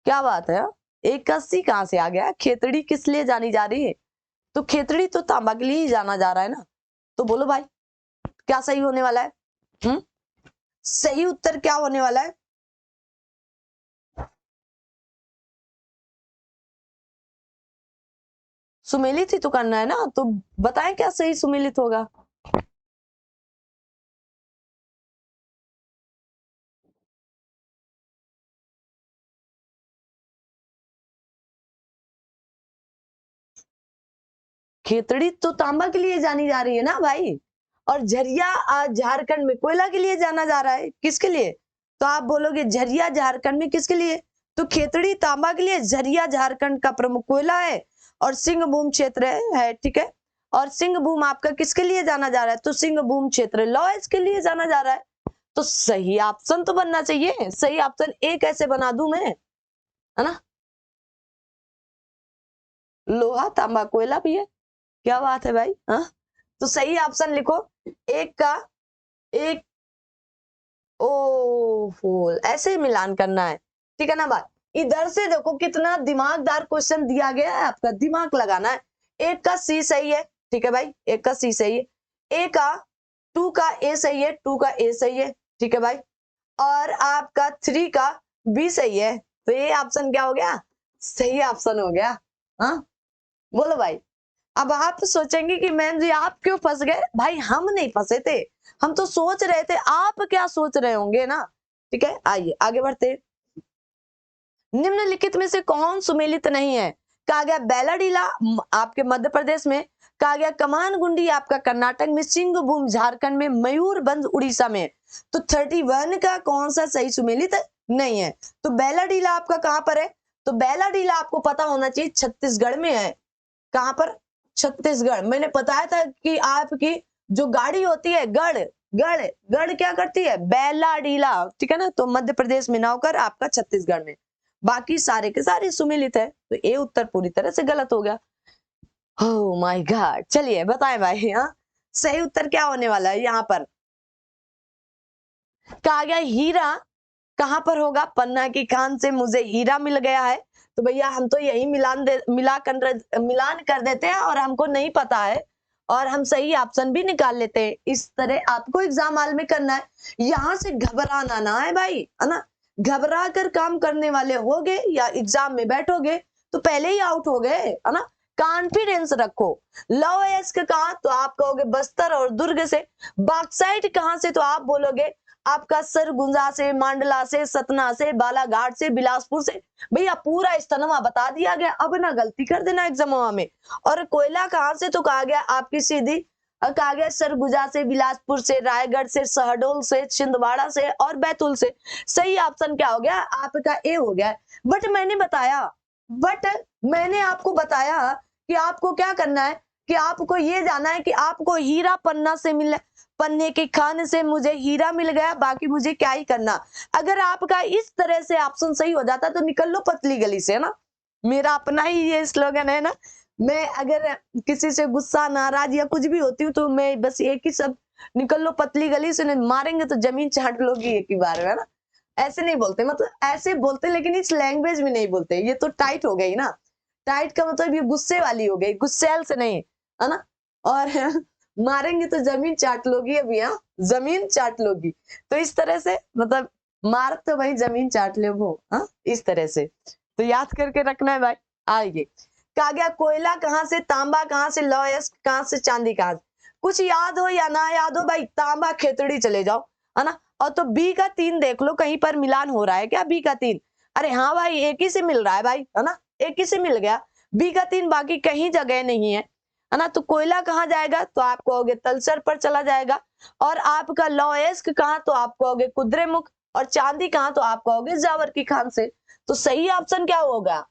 क्या बात है। 1 का सी कहां से आ गया? खेतड़ी किस लिए जानी जा रही है? तो खेतड़ी तो तांबा के लिए ही जाना जा रहा है ना। तो बोलो भाई क्या सही होने वाला है? सही उत्तर क्या होने वाला है? सुमेलित ही तो करना है ना, तो बताएं क्या सही सुमेलित होगा? खेतड़ी तो तांबा के लिए जानी जा रही है ना भाई, और झरिया झारखंड में कोयला के लिए जाना जा रहा है। किसके लिए? तो आप बोलोगे झरिया झारखंड में किसके लिए? तो खेतड़ी तांबा के लिए, झरिया झारखंड का प्रमुख कोयला है, और सिंहभूम क्षेत्र है। ठीक है, और सिंहभूम आपका किसके लिए जाना जा रहा है? तो सिंहभूम क्षेत्र लॉयस के लिए जाना जा रहा है। तो सही ऑप्शन तो बनना चाहिए। सही ऑप्शन ए कैसे बना दूं मैं, है ना। लोहा तांबा कोयला भी है। क्या बात है भाई, हाँ। तो सही ऑप्शन लिखो, एक का एक, ओ ऐसे मिलान करना है, ठीक है ना भाई। इधर से देखो कितना दिमागदार क्वेश्चन दिया गया है, आपका दिमाग लगाना है। एक का सी सही है, ठीक है भाई, एक का सी सही है, ए का टू का ए सही है, टू का ए सही है, ठीक है भाई, और आपका थ्री का बी सही है। तो ये ऑप्शन क्या हो गया, सही ऑप्शन हो गया। हाँ बोलो भाई। अब आप सोचेंगे कि मैम जी आप क्यों फंस गए, भाई हम नहीं फंसे थे, हम तो सोच रहे थे आप क्या सोच रहे होंगे ना, ठीक है। आइए आगे बढ़ते। निम्नलिखित में से कौन सुमेलित नहीं है, कहा गया बेलाडीला आपके मध्य प्रदेश में, कहा गया कमानगुंडी आपका कर्नाटक में, सिंहभूम झारखंड में, मयूरभंज उड़ीसा में। तो 31 का कौन सा सही सुमेलित नहीं है। तो बेलाडीला आपका कहां पर है, तो बेलाडीला आपको पता होना चाहिए छत्तीसगढ़ में है। कहां पर, छत्तीसगढ़। मैंने बताया था कि आपकी जो गाड़ी होती है गढ़, गढ़ गढ़ क्या करती है, बेलाडीला, ठीक है ना। तो मध्य प्रदेश में ना होकर आपका छत्तीसगढ़ में, बाकी सारे के सारे सुमेलित है। तो ये उत्तर पूरी तरह से गलत हो गया। ओह माय गॉड, चलिए बताएं भाई, हाँ सही उत्तर क्या होने वाला है यहाँ पर। कहा गया हीरा कहां पर होगा, पन्ना की खान से मुझे हीरा मिल गया है। तो भैया हम तो यही मिलान कर देते हैं और हमको नहीं पता है, और हम सही ऑप्शन भी निकाल लेते हैं। इस तरह आपको एग्जाम हॉल में करना है, यहां से घबराना ना है भाई, है ना। घबरा कर काम करने वाले होगे या एग्जाम में बैठोगे तो पहले ही आउट हो गए, है ना। कॉन्फिडेंस रखो। लोएस्ट कहा तो आप कहोगे बस्तर और दुर्ग से, बॉक्साइट कहां से तो आप बोलोगे आपका सरगुजा से, मांडला से, सतना से, बालाघाट से, बिलासपुर से। भैया पूरा इस्तेमाल बता दिया गया, अब ना गलती कर देना एग्जाम में। और कोयला कहां से तो कहा गया आपकी सीधी, कहा गया सरगुजा से, बिलासपुर से, रायगढ़ से, शहडोल से, छिंदवाड़ा से और बैतूल से। सही ऑप्शन क्या हो गया आपका, ए हो गया। बट मैंने आपको बताया कि आपको क्या करना है, कि आपको ये जाना है कि आपको हीरा पन्ना से मिल, पन्ने की खान से मुझे हीरा मिल गया, बाकी मुझे क्या ही करना। अगर आपका इस तरह से ऑप्शन सही हो जाता तो निकल लो पतली गली से, है ना। मेरा अपना ही ये स्लोगन है ना, मैं अगर किसी से गुस्सा नाराज या कुछ भी होती हूँ तो मैं बस एक ही सब, निकल लो पतली गली से, नहीं मारेंगे तो जमीन चाट लोगी एक ही बार में, है ना। ऐसे नहीं बोलते, मतलब ऐसे बोलते लेकिन इस लैंग्वेज में नहीं बोलते, ये तो टाइट हो गई ना। टाइट का मतलब ये गुस्से वाली हो गई, गुस्सेल से नहीं, है ना। और मारेंगे तो जमीन चाट लोगी, अभी हाँ जमीन चाट लोगी। तो इस तरह से मतलब मार तो भाई जमीन चाट ले वो, हाँ इस तरह से। तो याद करके रखना है भाई। आइए कहा गया कोयला कहां से, तांबा कहां से, लौह कहां से, चांदी कहां से। कुछ याद हो या ना याद हो भाई, तांबा खेतड़ी चले जाओ, है ना। और तो बी का 3 देख लो, कहीं पर मिलान हो रहा है क्या, बी का 3। अरे हाँ भाई एक ही से मिल रहा है भाई, है ना, एक ही से मिल गया बी का 3, बाकी कहीं जगह नहीं है ना। तो कोयला कहाँ जाएगा तो आप कहोगे तलसर पर चला जाएगा, और आपका लौएस्क कहाँ तो आप कहोगे कुद्रेमुख, और चांदी कहाँ तो आप कहोगे जावर की खान से। तो सही ऑप्शन क्या होगा,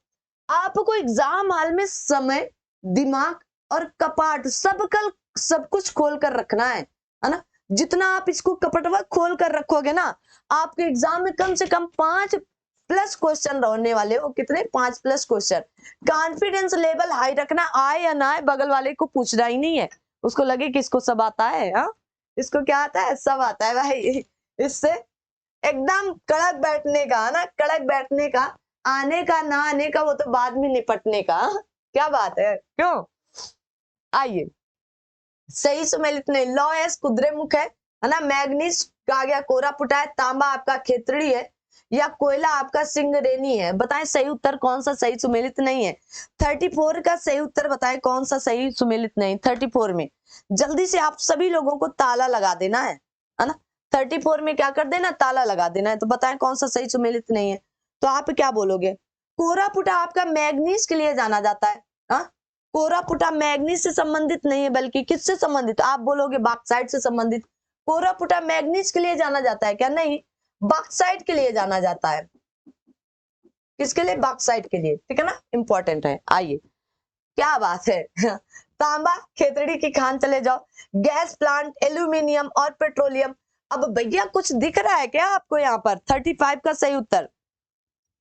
आपको एग्जाम हॉल में समय, दिमाग और कपाट सब कुछ खोल कर रखना है ना। जितना आप इसको कपटवा खोल कर रखोगे ना, आपके एग्जाम में कम से कम 5+ क्वेश्चन रहने वाले हो। कितने, 5+ क्वेश्चन। कॉन्फिडेंस लेवल हाई रखना, आए या ना आए बगल वाले को पूछना ही नहीं है, उसको लगे कि इसको सब आता है, हाँ इसको क्या आता है, सब आता है भाई। इससे एकदम कड़क बैठने का, ना कड़क बैठने का, आने का ना आने का वो तो बाद में निपटने का। क्या बात है, क्यों। आइए सही सुमेलित नहीं, लौह कुद्रेमुख है ना, मैग्नीज का गया कोरापुट है, तांबा आपका खेतड़ी है, या कोयला आपका सिंगरेनी है। बताएं सही उत्तर कौन सा सही सुमेलित नहीं है। 34 का सही उत्तर बताएं कौन सा सही सुमेलित नहीं। 34 में जल्दी से आप सभी लोगों को ताला लगा देना है ना। 34 में क्या कर देना, ताला लगा देना है। तो बताएं कौन सा सही सुमेलित नहीं है। तो आप क्या बोलोगे, कोरापुटा आपका मैग्नीज के लिए जाना जाता है। हाँ कोरापुटा मैग्नीज से संबंधित नहीं है, बल्कि किससे संबंधित, आप बोलोगे बॉक्साइट से संबंधित। कोरापुटा मैग्नीज के लिए जाना जाता है क्या, नहीं बॉक्साइट के लिए जाना जाता है। किसके लिए, बॉक्साइट के लिए, ठीक है ना, इंपॉर्टेंट है। आइए क्या बात है। तांबा खेतड़ी की खान चले जाओ, गैस प्लांट, एल्यूमिनियम और पेट्रोलियम। अब भैया कुछ दिख रहा है क्या आपको यहाँ पर। 35 का सही उत्तर,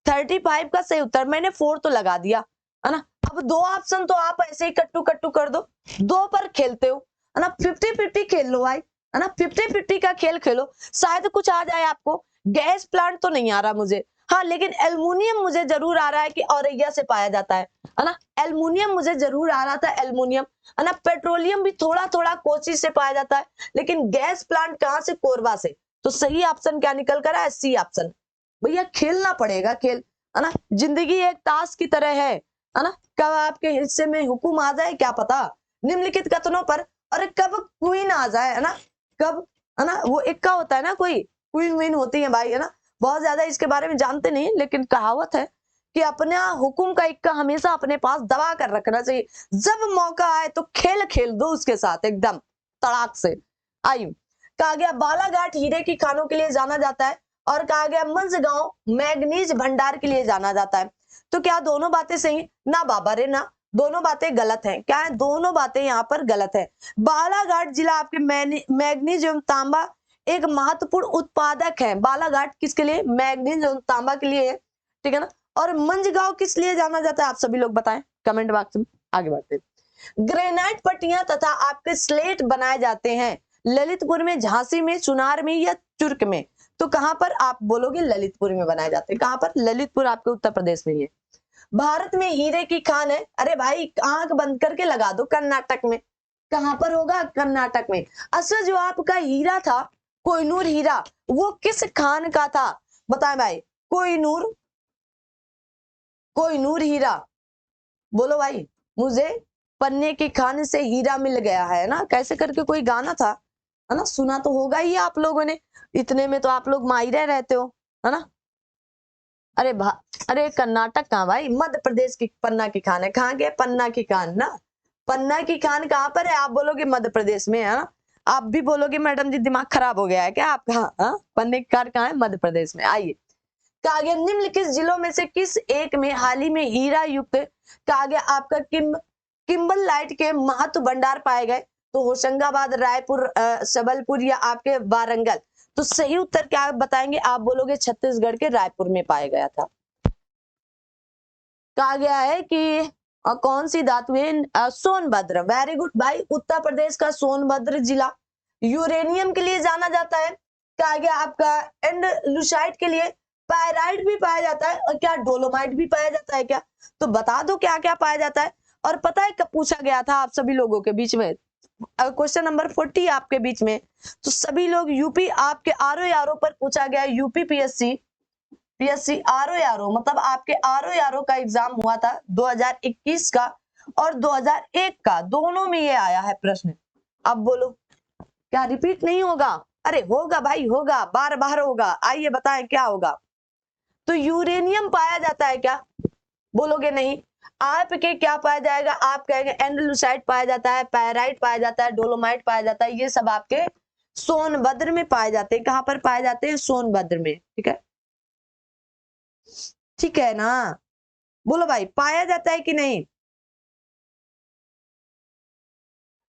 35 का सही उत्तर, मैंने 4 तो लगा दिया है ना। अब दो ऑप्शन तो आप ऐसे ही कट्टू कट्टू कर दो, दो पर खेलते हो है ना, 50-50 खेल लो भाई, है ना, 50-50 का खेल खेलो, शायद कुछ आ जाए आपको। गैस प्लांट तो नहीं आ रहा मुझे, हाँ लेकिन एल्युमिनियम मुझे जरूर आ रहा है कि औरैया से पाया जाता है ना, एल्युमिनियम मुझे जरूर आ रहा था, एल्युमिनियम है ना, पेट्रोलियम भी थोड़ा थोड़ा कोची से पाया जाता है, लेकिन गैस प्लांट कहाँ से, कोरबा से। तो सही ऑप्शन क्या निकल कर है, सी ऑप्शन। भैया खेलना पड़ेगा खेल, है ना, जिंदगी एक ताश की तरह है ना, कब आपके हिस्से में हुकुम आ जाए क्या पता, निम्नलिखित कथनों पर, और कब क्वीन आ जाए, है ना, कब, है ना, वो इक्का होता है ना, कोई क्वीन विन होती है भाई, है ना, बहुत ज्यादा इसके बारे में जानते नहीं, लेकिन कहावत है कि अपने हुकुम का इक्का हमेशा अपने पास दबा कर रखना चाहिए, जब मौका आए तो खेल खेल दो उसके साथ एकदम तड़ाक से। आयु, कहा गया बालाघाट हीरे की खानों के लिए जाना जाता है, और कहा गया मंझगांव मैग्नीज भंडार के लिए जाना जाता है। तो क्या दोनों बातें सही, ना बाबा रे ना, दोनों बातें गलत हैं। क्या है, दोनों बातें यहाँ पर गलत है। बालाघाट जिला आपके मैग्नीज एवं तांबा एक महत्वपूर्ण उत्पादक है। बालाघाट किसके लिए, मैग्नीज एवं तांबा के लिए है, ठीक है ना। और मंझगांव किस लिए जाना जाता है, आप सभी लोग बताएं कमेंट बॉक्स में। आगे बढ़ते हैं। ग्रेनाइट पट्टियां तथा आपके स्लेट बनाए जाते हैं ललितपुर में, झांसी में, चुनार में या चुर्क में। तो कहां पर आप बोलोगे, ललितपुर में बनाए जाते हैं। कहां पर, ललितपुर आपके उत्तर प्रदेश में ही है। भारत में हीरे की खान है, अरे भाई आंख बंद करके लगा दो, कर्नाटक में। कहां पर होगा, कर्नाटक में। अच्छा जो आपका हीरा था, कोहिनूर हीरा, वो किस खान का था, बताएं भाई। कोहिनूर, कोहिनूर हीरा, बोलो भाई। मुझे पन्ने की खान से हीरा मिल गया है ना, कैसे करके कोई गाना था, है ना, सुना तो होगा ही आप लोगों ने, इतने में तो आप लोग माहिर रहते हो, है ना। अरे अरे कर्नाटक कहाँ भाई, मध्य प्रदेश की पन्ना की खान है। कहाँ के, पन्ना की खान ना, पन्ना की खान कहाँ पर है, आप बोलोगे मध्य प्रदेश में, है ना। आप भी बोलोगे मैडम जी दिमाग खराब हो गया है क्या आपका, हाँ, पन्ने की खान कहाँ है, मध्य प्रदेश में। आइए, कहा गया निम्नलिखित जिलों में से किस एक में हाल ही में हीरा युक्त, कहा गया आपका किम्बल लाइट के महत्व भंडार पाए गए। तो होशंगाबाद, रायपुर, सबलपुर या आपके वारंगल। तो सही उत्तर क्या बताएंगे, आप बोलोगे छत्तीसगढ़ के रायपुर में पाया गया था। कहा गया है कि कौन सी धातु है, सोनभद्र, वेरी गुड भाई, उत्तर प्रदेश का सोनभद्र जिला यूरेनियम के लिए जाना जाता है। कहा गया आपका एंडलुसाइट के लिए, पायराइट भी पाया जाता है, और क्या डोलोमाइट भी पाया जाता है क्या, तो बता दो क्या क्या पाया जाता है। और पता है कब पूछा गया था आप सभी लोगों के बीच में, क्वेश्चन नंबर 40 आपके बीच में, तो सभी लोग यूपी आपके आरओ पर पूछा गया, यूपी पीएससी आरओ मतलब आपके आरओ का एग्जाम हुआ था 2021 का और 2001 का, दोनों में ये आया है प्रश्न। अब बोलो क्या रिपीट नहीं होगा, अरे होगा भाई होगा, बार बार होगा। आइए बताएं क्या होगा। तो यूरेनियम पाया जाता है क्या, बोलोगे नहीं। आपके क्या पाया जाएगा, आप कहेंगे एंडलुसाइट पाया जाता है, पैराइट पाया जाता है, डोलोमाइट पाया जाता है, ये सब आपके सोनभद्र में पाए जाते हैं। कहां पर पाए जाते हैं, सोनभद्र में, ठीक है, ठीक है ना। बोलो भाई पाया जाता है कि नहीं।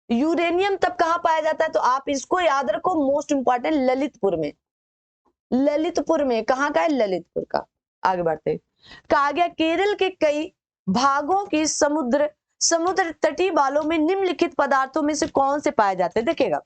यूरेनियम तब कहां पाया जाता है, तो आप इसको याद रखो, मोस्ट इंपॉर्टेंट ललितपुर में, ललितपुर में। कहां का है, ललितपुर का। आगे बढ़ते, कहा गया केरल के कई भागों की समुद्र तटीय बालों में निम्नलिखित पदार्थों में से कौन से पाए जाते हैं। देखिएगा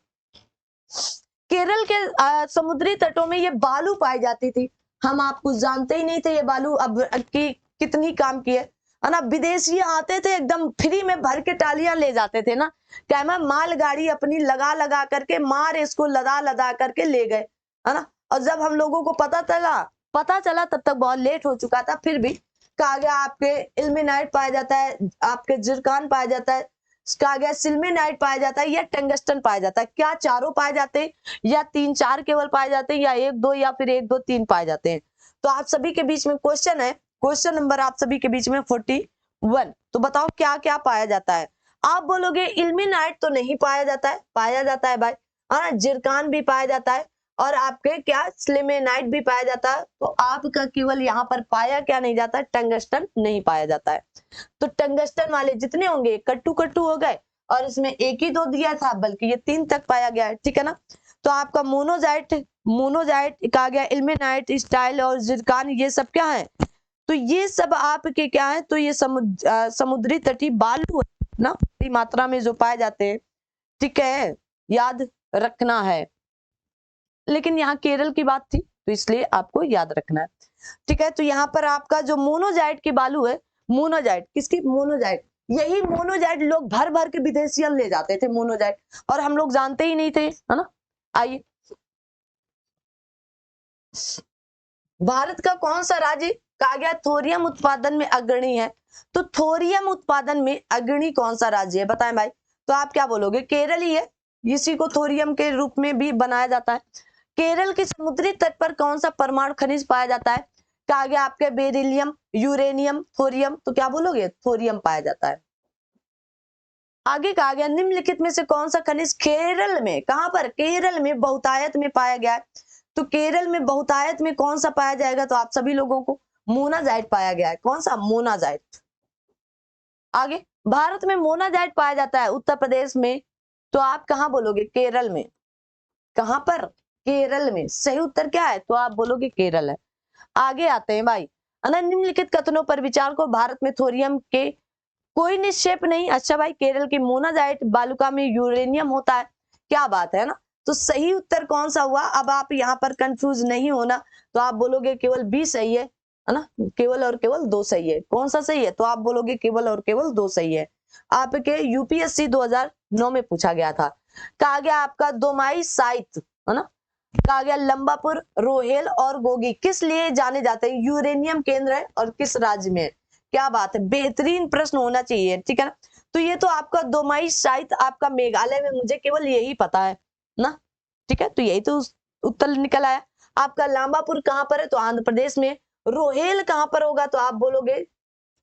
केरल के समुद्री तटों में ये बालू पाई जाती थी, हम आपको जानते ही नहीं थे ये बालू अब की कितनी काम की है ना। विदेशी आते थे एकदम फ्री में भर के टालियां ले जाते थे ना, क्या मैं मालगाड़ी अपनी लगा लगा करके मार इसको लदा लदा करके ले गए, है ना। और जब हम लोगों को पता चला तब तक बहुत लेट हो चुका था। फिर भी कहा गया आपके इल्मेनाइट पाया जाता है, आपके जिरकान पाया जाता है, कहा गया सिल्मेनाइट पाया जाता है, या टंगस्टन पाया जाता है। क्या चारों पाए जाते हैं, या 3-4 केवल पाए जाते हैं, या 1-2 या फिर 1-2-3 पाए जाते हैं। तो आप सभी के बीच में क्वेश्चन है, क्वेश्चन नंबर आप सभी के बीच में 41। तो बताओ क्या क्या पाया जाता है। आप बोलोगे इल्मेनाइट तो नहीं पाया जाता है, पाया जाता है भाई, हाँ, जिरकान भी पाया जाता है, और आपके क्या सिल्मेनाइट भी पाया जाता है। तो आपका केवल यहाँ पर पाया क्या नहीं जाता है, टंगस्टन नहीं पाया जाता है। तो टंगस्टन वाले जितने होंगे कट्टू कट्टू हो गए, और इसमें एक ही दो दिया था, बल्कि ये 3 तक पाया गया है, ठीक है ना। तो आपका मोनोजाइट कहा गया, इल्मेनाइट, स्टाइल और जिरकान, ये सब क्या है, तो ये सब आपके क्या है, तो ये समुद्री तटीय बालू है ना, बड़ी मात्रा में जो पाए जाते हैं, ठीक है, याद रखना है। लेकिन यहाँ केरल की बात थी तो इसलिए आपको याद रखना है, ठीक है। तो यहाँ पर आपका जो मोनोजाइट की बालू है, मोनोजाइट किसकी, मोनोजाइट, यही मोनोजाइट लोग भर भर के विदेशियन ले जाते थे मोनोजाइट, और हम लोग जानते ही नहीं थे, है ना। आइए, भारत का कौन सा राज्य कहा गया थोरियम उत्पादन में अग्रणी है, तो थोरियम उत्पादन में अग्रणी कौन सा राज्य है, बताएं भाई। तो आप क्या बोलोगे, केरल ही है, इसी को थोरियम के रूप में भी बनाया जाता है। केरल के समुद्री तट पर कौन सा परमाणु खनिज पाया जाता है, कहा गया आपके बेरिलियम, यूरेनियम, थोरियम, तो क्या बोलोगे, थोरियम पाया जाता है। आगे कहा गया निम्नलिखित में से कौन सा खनिज केरल में, कहां पर, केरल में बहुतायत में पाया गया है, तो केरल में बहुतायत में कौन सा पाया जाएगा, तो आप सभी लोगों को मोनाजाइट पाया गया है, कौन सा, मोनाजाइट। आगे, भारत में मोनाजाइट पाया जाता है उत्तर प्रदेश में, तो आप कहां बोलोगे, केरल में, कहां पर, केरल में, सही उत्तर क्या है, तो आप बोलोगे केरल है। आगे आते हैं भाई, निम्नलिखित कथनों पर विचार को, भारत में थोरियम के कोई निक्षेप नहीं, अच्छा भाई, केरल की मोनाजाइट बालुका में यूरेनियम होता है, क्या बात है ना। तो सही उत्तर कौन सा हुआ, अब आप यहाँ पर कंफ्यूज नहीं होना, तो आप बोलोगे केवल बी सही है ना, केवल और केवल दो सही है, कौन सा सही है, तो आप बोलोगे केवल और केवल दो सही है। आपके यूपीएससी 2009 में पूछा गया था, कहा गया आपका दोमाई साइट, है ना, कहा गया लंबापुर, रोहेल और गोगी किस लिए जाने जाते हैं, यूरेनियम केंद्र है और किस राज्य में है, क्या बात है, बेहतरीन प्रश्न होना चाहिए, ठीक है ना। तो ये तो आपका दोमाई साइट आपका मेघालय में, मुझे केवल यही पता है ना, ठीक है, तो यही तो उत्तर निकल आया। आपका लांबापुर कहां पर है, तो आंध्र प्रदेश में। रोहेल कहां पर होगा, तो आप बोलोगे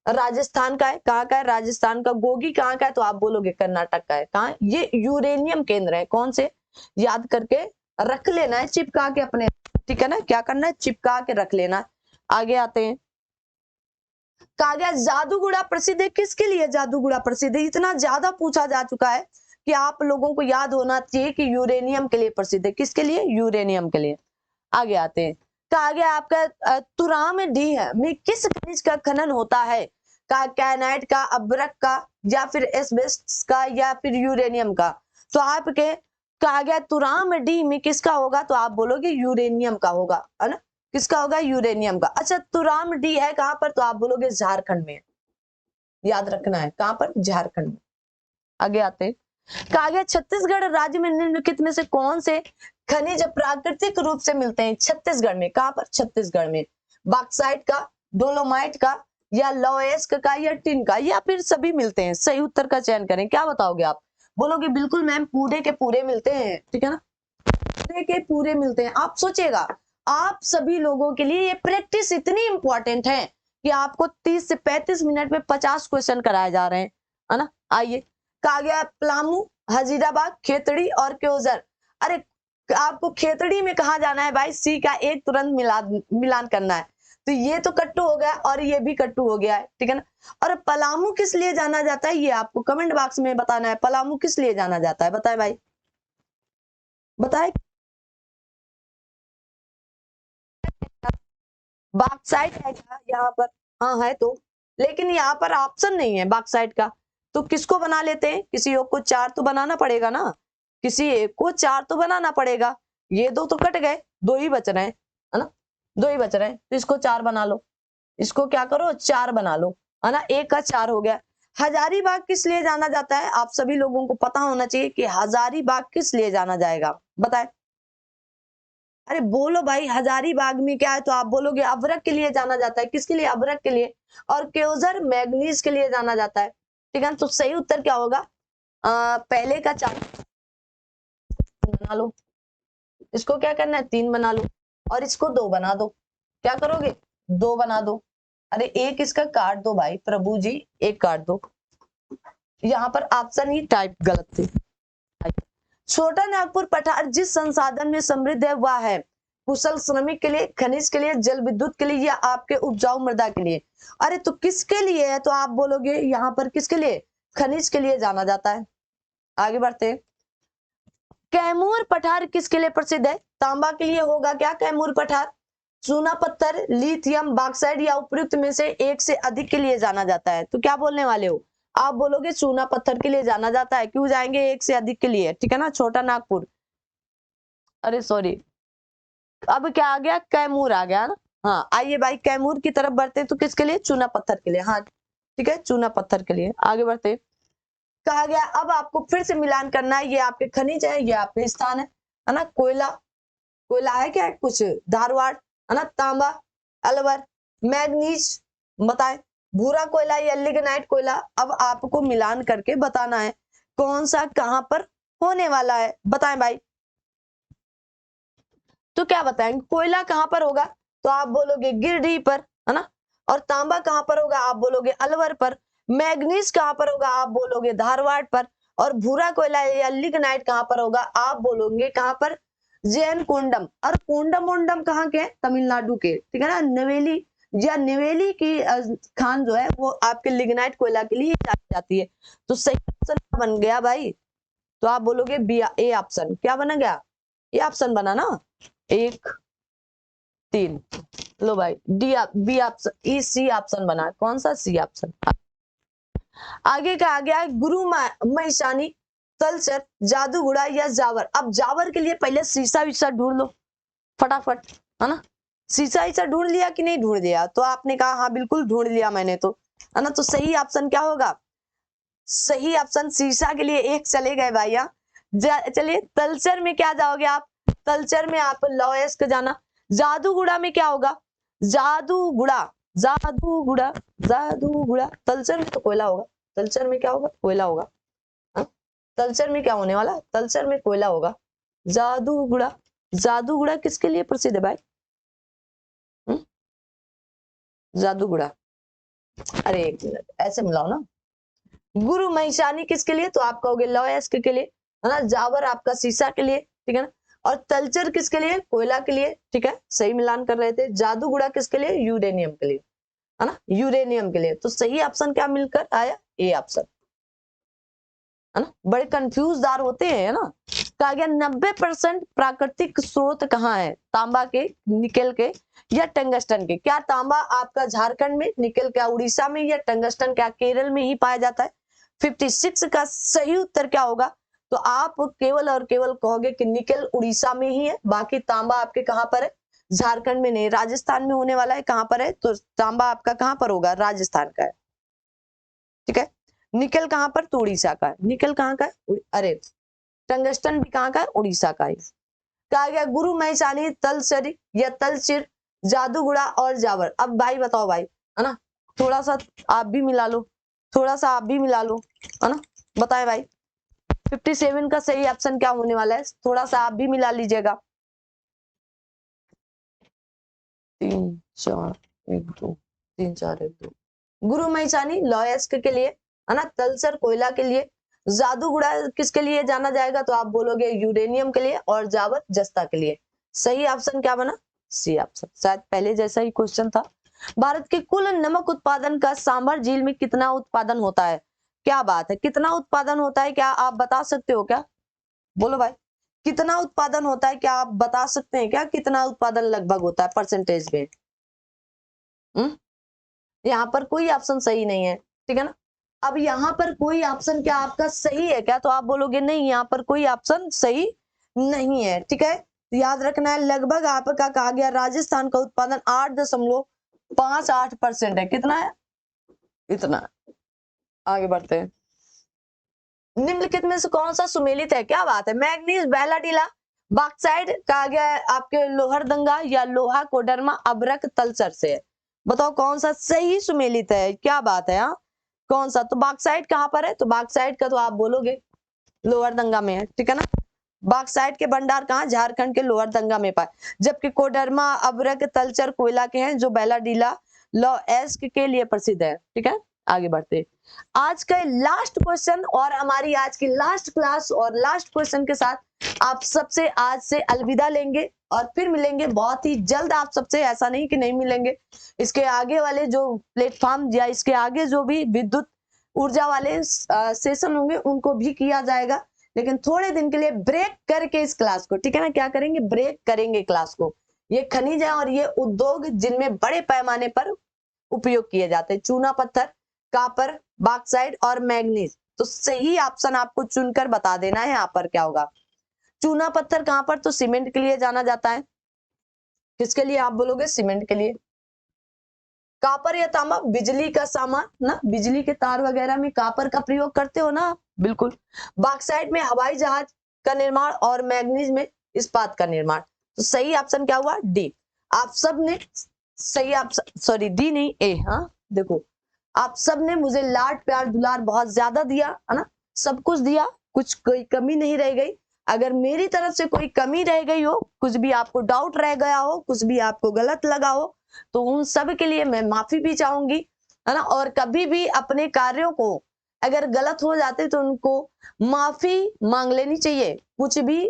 राजस्थान का है, कहाँ का है, राजस्थान का। गोगी कहाँ का है, तो आप बोलोगे कर्नाटक का है, कहाँ, ये यूरेनियम केंद्र है, कौन से, याद करके रख लेना है, चिपका के अपने, ठीक है ना, क्या करना है, चिपका के रख लेना। आगे आते हैं, कहा गया जादूगुड़ा प्रसिद्ध है, किसके लिए जादूगुड़ा प्रसिद्ध है, इतना ज्यादा पूछा जा चुका है कि आप लोगों को याद होना चाहिए कि यूरेनियम के लिए प्रसिद्ध है, किसके लिए, यूरेनियम के लिए। आगे आते हैं, कहा गया आपका तुराम डी है में किस खनिज का खनन होता है, का कैनाइट का, अब्रक का, या फिर एस्बेस्टस का, या फिर यूरेनियम का। तो आपके कहा गया तुराम डी में किसका होगा, तो आप बोलोगे यूरेनियम का होगा, है ना, किसका होगा, यूरेनियम का। अच्छा, तुराम डी है कहां पर, तो आप बोलोगे झारखंड में, याद रखना है, कहां पर, झारखंड में। आगे आते हैं, कहा गया छत्तीसगढ़ राज्य में निम्नलिखित में से कौन से खनिज प्राकृतिक रूप से मिलते हैं, छत्तीसगढ़ में, कहां पर, छत्तीसगढ़ में, बॉक्साइट का, डोलोमाइट का, या लौएस्क का, या टिन का, या फिर सभी मिलते हैं, सही उत्तर का चयन करें, क्या बताओगे आप, बोलोगे बिल्कुल मैम पूरे के पूरे मिलते हैं, ठीक है ना, पूरे के पूरे मिलते हैं। आप सोचिएगा, आप सभी लोगों के लिए ये प्रैक्टिस इतनी इंपॉर्टेंट है कि आपको 30 से 35 मिनट में 50 क्वेश्चन कराए जा रहे हैं, है ना। आइए, कहा गया पलामू, हजीराबाद, खेतड़ी और क्योजर। अरे आपको खेतड़ी में कहा जाना है भाई, सी का एक तुरंत मिलान करना है, तो ये तो कट्टू हो गया और ये भी कट्टू हो गया है, ठीक है ना। और पलामू किस लिए जाना जाता है, ये आपको कमेंट बॉक्स में बताना है, पलामू किस लिए जाना जाता है, बताए भाई, बताए। बॉक्साइट है क्या यहाँ पर, हाँ है तो, लेकिन यहाँ पर ऑप्शन नहीं है बॉक्साइट का, तो किसको बना लेते हैं, किसी एक को चार तो बनाना पड़ेगा ना, किसी एक को चार तो बनाना पड़ेगा, ये दो तो कट गए, दो ही बच रहे हैं, है ना, दो ही बच रहे हैं, तो इसको चार बना लो, इसको क्या करो, चार बना लो, है ना, एक का चार हो गया। हजारीबाग किस लिए जाना जाता है, आप सभी लोगों को पता होना चाहिए कि हजारीबाग किस लिए जाना जाएगा, बताए। अरे बोलो भाई, हजारीबाग में क्या है, तो आप बोलोगे अभ्रक के लिए जाना जाता है, किसके लिए, अभ्रक के लिए, और केओजर मैग्नीज के लिए जाना जाता है, ठीक है। तो सही उत्तर क्या होगा, पहले का चार बना लो, इसको क्या करना है, तीन बना लो, और इसको दो बना दो, क्या करोगे, दो बना दो। अरे एक इसका काट दो भाई, प्रभु जी एक काट दो, यहाँ पर ऑप्शन ही टाइप गलत थे। छोटा नागपुर पठार जिस संसाधन में समृद्ध है वह है कुशल श्रमिक के लिए, खनिज के लिए, जल विद्युत के लिए, या आपके उपजाऊ मृदा के लिए। अरे तो किसके लिए है, तो आप बोलोगे यहाँ पर किसके लिए, खनिज के लिए जाना जाता है। आगे बढ़ते हैं, कैमूर पठार किसके लिए प्रसिद्ध है, तांबा के लिए होगा क्या कैमूर पठार, चूना पत्थर, लिथियम, बॉक्साइट या उपयुक्त में से एक से अधिक के लिए जाना जाता है। तो क्या बोलने वाले हो आप? बोलोगे चूना पत्थर के लिए जाना जाता है। क्यों जाएंगे? एक से अधिक के लिए, ठीक है ना। छोटा नागपुर, अरे सॉरी, अब क्या आ गया? कैमूर आ गया ना। हाँ आइए भाई कैमूर की तरफ बढ़ते। तो किसके लिए? चूना पत्थर के लिए। हाँ ठीक है, चूना पत्थर के लिए आगे बढ़ते। कहा गया अब आपको फिर से मिलान करना है। ये आपके खनिज है, ये आपके स्थान है ना। कोयला, कोयला है क्या? कुछ धारवाड़ है ना। तांबा, अलवर, मैग्नीज, बताएं भूरा कोयला या लिग्नाइट कोयला। अब आपको मिलान करके बताना है कौन सा कहां पर होने वाला है, बताएं भाई। तो क्या बताएंगे? कोयला कहां पर होगा? तो आप बोलोगे गिरिडीह पर, है ना। और तांबा कहां पर होगा? आप बोलोगे अलवर पर। मैग्नीज कहां पर होगा? आप बोलोगे धारवाड़ पर। और भूरा कोयला या लिग्नाइट कहां पर होगा? आप बोलोगे कहां पर? जैन कोंडम। और कोंडम वोंडम कहाँ के? तमिलनाडु के, ठीक है ना। नवेली या निवेली की खान जो है वो आपके लिग्नाइट कोयला के लिए जानी जाती है। तो सही ऑप्शन बन गया भाई। तो आप बोलोगे बी, ए ऑप्शन। क्या बना गया? ये ऑप्शन बना ना। 1 3, लो भाई डी, बी ऑप्शन, ई सी ऑप्शन बना। कौन सा? C option. आगे का आ गया गुरु महिषानी, तलचर, जादूगुड़ा या जावर। अब जावर के लिए पहले शीशा विशा ढूंढ लो फटाफट, है ना। शीशा ईसा ढूंढ लिया कि नहीं ढूंढ लिया? तो आपने कहा हाँ बिल्कुल ढूंढ लिया मैंने तो, है ना। तो सही ऑप्शन क्या होगा? सही ऑप्शन शीशा के लिए 1 चले गए भाई। चलिए तलचर में क्या जाओगे आप? तलचर में आप लॉयस्क जाना। जादूगुड़ा में क्या होगा? जादूगुड़ा, जादूगुड़ा, जादूगुड़ा। तलचर में तो कोयला होगा। तलचर में क्या होगा? कोयला होगा। हाँ? तलचर में क्या होने वाला? तलचर में कोयला होगा। जादूगुड़ा, जादूगुड़ा किसके लिए प्रसिद्ध है भाई? जादूगुड़ा, अरे एक मिनट ऐसे मिलाओ ना। गुरु महिषानी किसके लिए? तो आप कहोगे लॉयस्क के लिए, है ना। जावर आपका शीशा के लिए, ठीक है ना। और तलचर किसके लिए? कोयला के लिए, ठीक है। सही मिलान कर रहे थे। जादूगुड़ा किसके लिए? यूरेनियम के लिए, है ना। यूरेनियम के लिए। तो सही ऑप्शन क्या मिलकर आया? ए ऑप्शन, है ना। बड़े कंफ्यूजदार होते हैं, है ना। कहा गया 90% प्राकृतिक स्रोत कहाँ है? तांबा के, निकेल के या टंगस्टन के। क्या तांबा आपका झारखंड में, निकेल क्या उड़ीसा में, या टंगस्टन क्या केरल में ही पाया जाता है? 56 का सही उत्तर क्या होगा? तो आप केवल और केवल कहोगे कि निकेल उड़ीसा में ही है, बाकी तांबा आपके कहां पर है? झारखंड में नहीं, राजस्थान में होने वाला है। कहां पर है? तो तांबा आपका कहां पर होगा? राजस्थान का है, ठीक है। निकेल कहां पर? तो उड़ीसा का है। निकेल कहां का है? अरे टंगस्टन भी कहां का है? उड़ीसा का है। कहा गया गुरु महिषानी, तलचरी या तलचिर, जादूगुड़ा और जावर। अब भाई बताओ भाई, है ना। थोड़ा सा आप भी मिला लो, थोड़ा सा आप भी मिला लो, है ना। बताए भाई 57 का सही ऑप्शन क्या होने वाला है? थोड़ा सा आप भी मिला लीजिएगा। 3 4 1 2, 3 4 1 2। गुरु महिषानी लॉयस्क के लिए, है ना। तलचर कोयला के लिए, जादूगुड़ा किसके लिए जाना जाएगा? तो आप बोलोगे यूरेनियम के लिए, और जावर जस्ता के लिए। सही ऑप्शन क्या बना? C option. शायद पहले जैसा ही क्वेश्चन था। भारत के कुल नमक उत्पादन का सांभर झील में कितना उत्पादन होता है? क्या बात है, कितना उत्पादन होता है? क्या आप बता सकते हो क्या? बोलो भाई कितना उत्पादन होता है? क्या आप बता सकते हैं क्या कितना उत्पादन लगभग होता है परसेंटेज में? यहाँ पर कोई ऑप्शन सही नहीं है, ठीक है ना। अब यहाँ पर कोई ऑप्शन क्या आपका सही है क्या? तो आप बोलोगे नहीं, यहाँ पर कोई ऑप्शन सही नहीं है, ठीक है। तो याद रखना है लगभग आपका कहा गया राजस्थान का उत्पादन 8.58% है। कितना है? इतना। आगे बढ़ते हैं। निम्नलिखित में से कौन सा सुमेलित है? क्या बात है। मैग्नीज, बेलाडीला, बॉक्साइट कहा गया है आपके लोहरदंगा या लोहा कोडरमा अभ्रक तलचर से है। बताओ कौन सा सही सुमेलित है? क्या बात है। हाँ कौन सा? तो बॉक्साइट कहां पर है? तो बॉक्साइट का तो आप बोलोगे लोहरदंगा में है, ठीक है ना। बॉक्साइट के भंडार कहाँ? झारखंड के लोहरदंगा में पाए। जबकि कोडरमा अभ्रक तलचर कोयला के हैं जो बेलाडीला लॉयस्क के लिए प्रसिद्ध है, ठीक है। आगे बढ़ते आज का लास्ट क्वेश्चन और हमारी आज की लास्ट क्लास और लास्ट क्वेश्चन के साथ आप सबसे आज से अलविदा लेंगे और फिर मिलेंगे बहुत ही जल्द आप सबसे। ऐसा नहीं कि नहीं मिलेंगे, इसके आगे वाले जो प्लेटफॉर्म या इसके आगे जो भी विद्युत ऊर्जा वाले सेशन होंगे उनको भी किया जाएगा, लेकिन थोड़े दिन के लिए ब्रेक करके इस क्लास को, ठीक है ना। क्या करेंगे? ब्रेक करेंगे क्लास को। ये खनिज है और ये उद्योग जिनमें बड़े पैमाने पर उपयोग किए जाते हैं। चूना पत्थर, कापर, बॉक्साइट और मैग्नीज। तो सही ऑप्शन आपको चुनकर बता देना है यहाँ पर क्या होगा। चूना पत्थर कहां पर, तो सीमेंट के लिए जाना जाता है। किसके लिए आप बोलोगे, सीमेंट के लिए। कापर या तांबा, बिजली का सामान ना, बिजली के तार वगैरह में कापर का प्रयोग करते हो ना, बिल्कुल। बॉक्साइट में हवाई जहाज का निर्माण और मैग्नीज में इस्पात का निर्माण। तो सही ऑप्शन क्या हुआ, डी। आप सब ने सही ऑप्शन, सॉरी डी नहीं ए, हाँ देखो आप सब ने मुझे लाड प्यार दुलार बहुत ज्यादा दिया है ना, सब कुछ दिया, कुछ कोई कमी नहीं रह गई। अगर मेरी तरफ से कोई कमी रह गई हो, कुछ भी आपको डाउट रह गया हो, कुछ भी आपको गलत लगा हो, तो उन सब के लिए मैं माफी भी चाहूंगी, है ना। और कभी भी अपने कार्यों को अगर गलत हो जाते तो उनको माफी मांग लेनी चाहिए। कुछ भी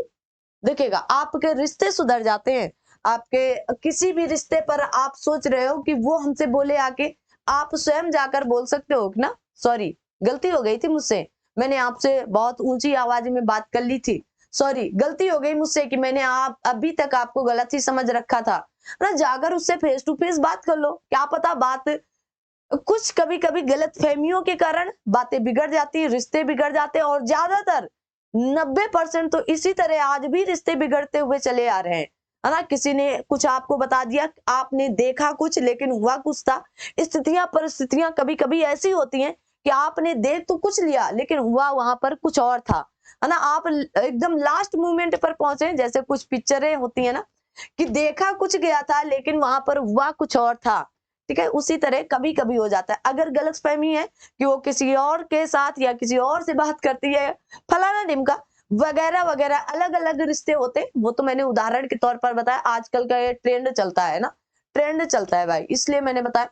देखिएगा, आपके रिश्ते सुधर जाते हैं। आपके किसी भी रिश्ते पर आप सोच रहे हो कि वो हमसे बोले आके, आप स्वयं जाकर बोल सकते हो ना, सॉरी गलती हो गई थी मुझसे, मैंने आपसे बहुत ऊंची आवाज में बात कर ली थी, सॉरी गलती हो गई मुझसे कि मैंने आप अभी तक आपको गलत ही समझ रखा था ना। जाकर उससे फेस टू फेस बात कर लो, क्या पता बात कुछ कभी कभी गलत फहमियों के कारण बातें बिगड़ जाती है, रिश्ते बिगड़ जाते हैं। और ज्यादातर 90% तो इसी तरह आज भी रिश्ते बिगड़ते हुए चले आ रहे हैं, है ना। किसी ने कुछ आपको बता दिया, आपने देखा कुछ लेकिन हुआ कुछ था। स्थितियां परिस्थितियां कभी कभी ऐसी होती हैं कि आपने देख तो कुछ लिया लेकिन हुआ वहां पर कुछ और था, है ना। आप एकदम लास्ट मोमेंट पर पहुंचे, जैसे कुछ पिक्चरें होती है ना कि देखा कुछ गया था लेकिन वहां पर हुआ कुछ और था, ठीक है। उसी तरह कभी कभी हो जाता है। अगर गलतफहमी है कि वो किसी और के साथ या किसी और से बात करती है, फलाना ढिमका वगैरह वगैरह, अलग अलग रिश्ते होते, वो तो मैंने उदाहरण के तौर पर बताया। आजकल का ये ट्रेंड चलता है ना, ट्रेंड चलता है भाई, इसलिए मैंने बताया।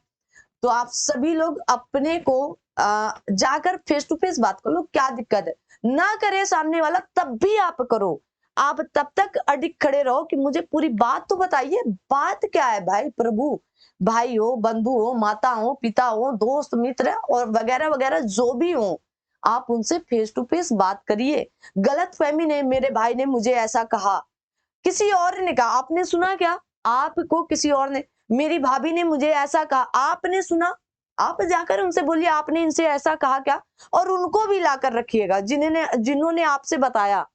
तो आप सभी लोग अपने को जाकर फेस टू फेस बात कर लो, क्या दिक्कत है। ना करे सामने वाला तब भी आप करो, आप तब तक अडिग खड़े रहो कि मुझे पूरी बात तो बताइए, बात क्या है भाई। प्रभु, भाई हो, बंधु हो, माता हो, पिता हो, दोस्त मित्र और वगैरह वगैरह जो भी हो, आप उनसे फेस टू फेस बात करिए। गलत फहमी ने, मेरे भाई ने मुझे ऐसा कहा, किसी और ने कहा, आपने सुना क्या, आपको किसी और ने, मेरी भाभी ने मुझे ऐसा कहा, आपने सुना, आप जाकर उनसे बोलिए आपने इनसे ऐसा कहा क्या, और उनको भी लाकर रखिएगा जिन्होंने आपसे बताया।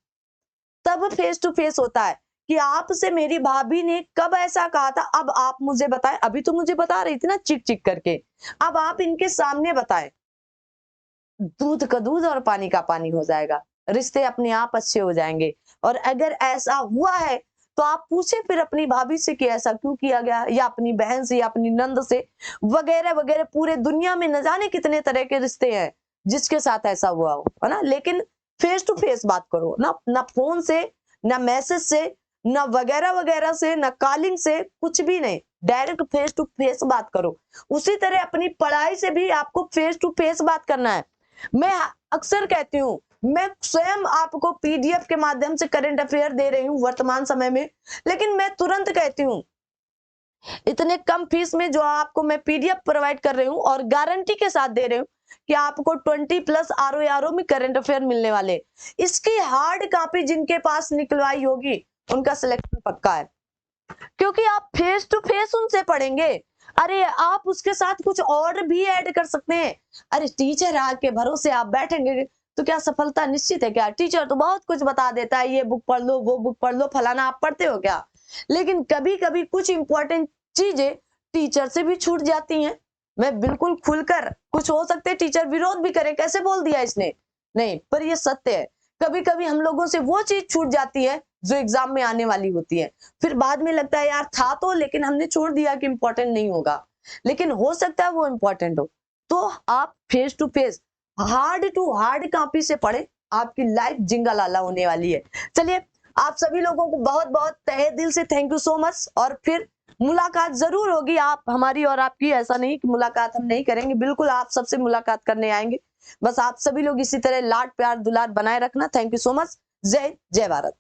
तब फेस टू फेस होता है कि आपसे मेरी भाभी ने कब ऐसा कहा था, अब आप मुझे बताएं। अभी तो मुझे बता रही थी ना चिक चिक करके, अब आप इनके सामने बताएं। दूध का दूध और पानी का पानी हो जाएगा, रिश्ते अपने आप अच्छे हो जाएंगे। और अगर ऐसा हुआ है तो आप पूछे फिर अपनी भाभी से कि ऐसा क्यों किया गया, या अपनी बहन से या अपनी नंद से वगैरह वगैरह। पूरे दुनिया में न जाने कितने तरह के रिश्ते हैं जिसके साथ ऐसा हुआ हो, है ना। लेकिन फेस टू फेस बात करो ना, ना फोन से, ना मैसेज से, ना वगैरह वगैरह से, ना कॉलिंग से, कुछ भी नहीं, डायरेक्ट फेस टू फेस बात करो। उसी तरह अपनी पढ़ाई से भी आपको फेस टू फेस बात करना है। मैं अक्सर कहती हूँ, मैं स्वयं आपको पीडीएफ के माध्यम से करंट अफेयर दे रही हूँ वर्तमान समय में, लेकिन मैं तुरंत कहती हूँ इतने कम फीस में जो आपको मैं पीडीएफ प्रोवाइड कर रही हूँ और गारंटी के साथ दे रही हूँ कि आपको 20+ आरओ में करंट अफेयर मिलने वाले। इसकी हार्ड कॉपी जिनके पास निकलवाई होगी उनका सिलेक्शन पक्का है, क्योंकि आप फेस टू फेस उनसे पढ़ेंगे। अरे आप उसके साथ कुछ और भी ऐड कर सकते हैं। अरे टीचर आके भरोसे आप बैठेंगे तो क्या सफलता निश्चित है क्या। टीचर तो बहुत कुछ बता देता है, ये बुक पढ़ लो, वो बुक पढ़ लो, फलाना। आप पढ़ते हो क्या? लेकिन कभी कभी कुछ इंपॉर्टेंट चीजें टीचर से भी छूट जाती हैं। मैं बिल्कुल खुलकर, कुछ हो सकते है टीचर विरोध भी करे, कैसे बोल दिया इसने, नहीं, पर ये सत्य है। कभी कभी हम लोगों से वो चीज छूट जाती है जो एग्जाम में आने वाली होती है, फिर बाद में लगता है यार था तो, लेकिन हमने छोड़ दिया कि इंपॉर्टेंट नहीं होगा, लेकिन हो सकता है वो इंपॉर्टेंट हो। तो आप face to face, hard to hard copy से पढ़े, आपकी लाइफ जिंगा लाला होने वाली है। चलिए, आप सभी लोगों को बहुत बहुत तहे दिल से थैंक यू सो मच। और फिर मुलाकात जरूर होगी, आप हमारी और आपकी, ऐसा नहीं कि मुलाकात हम नहीं करेंगे, बिल्कुल आप सबसे मुलाकात करने आएंगे। बस आप सभी लोग इसी तरह लाड प्यार दुलार बनाए रखना। Thank you so much. जय जय भारत।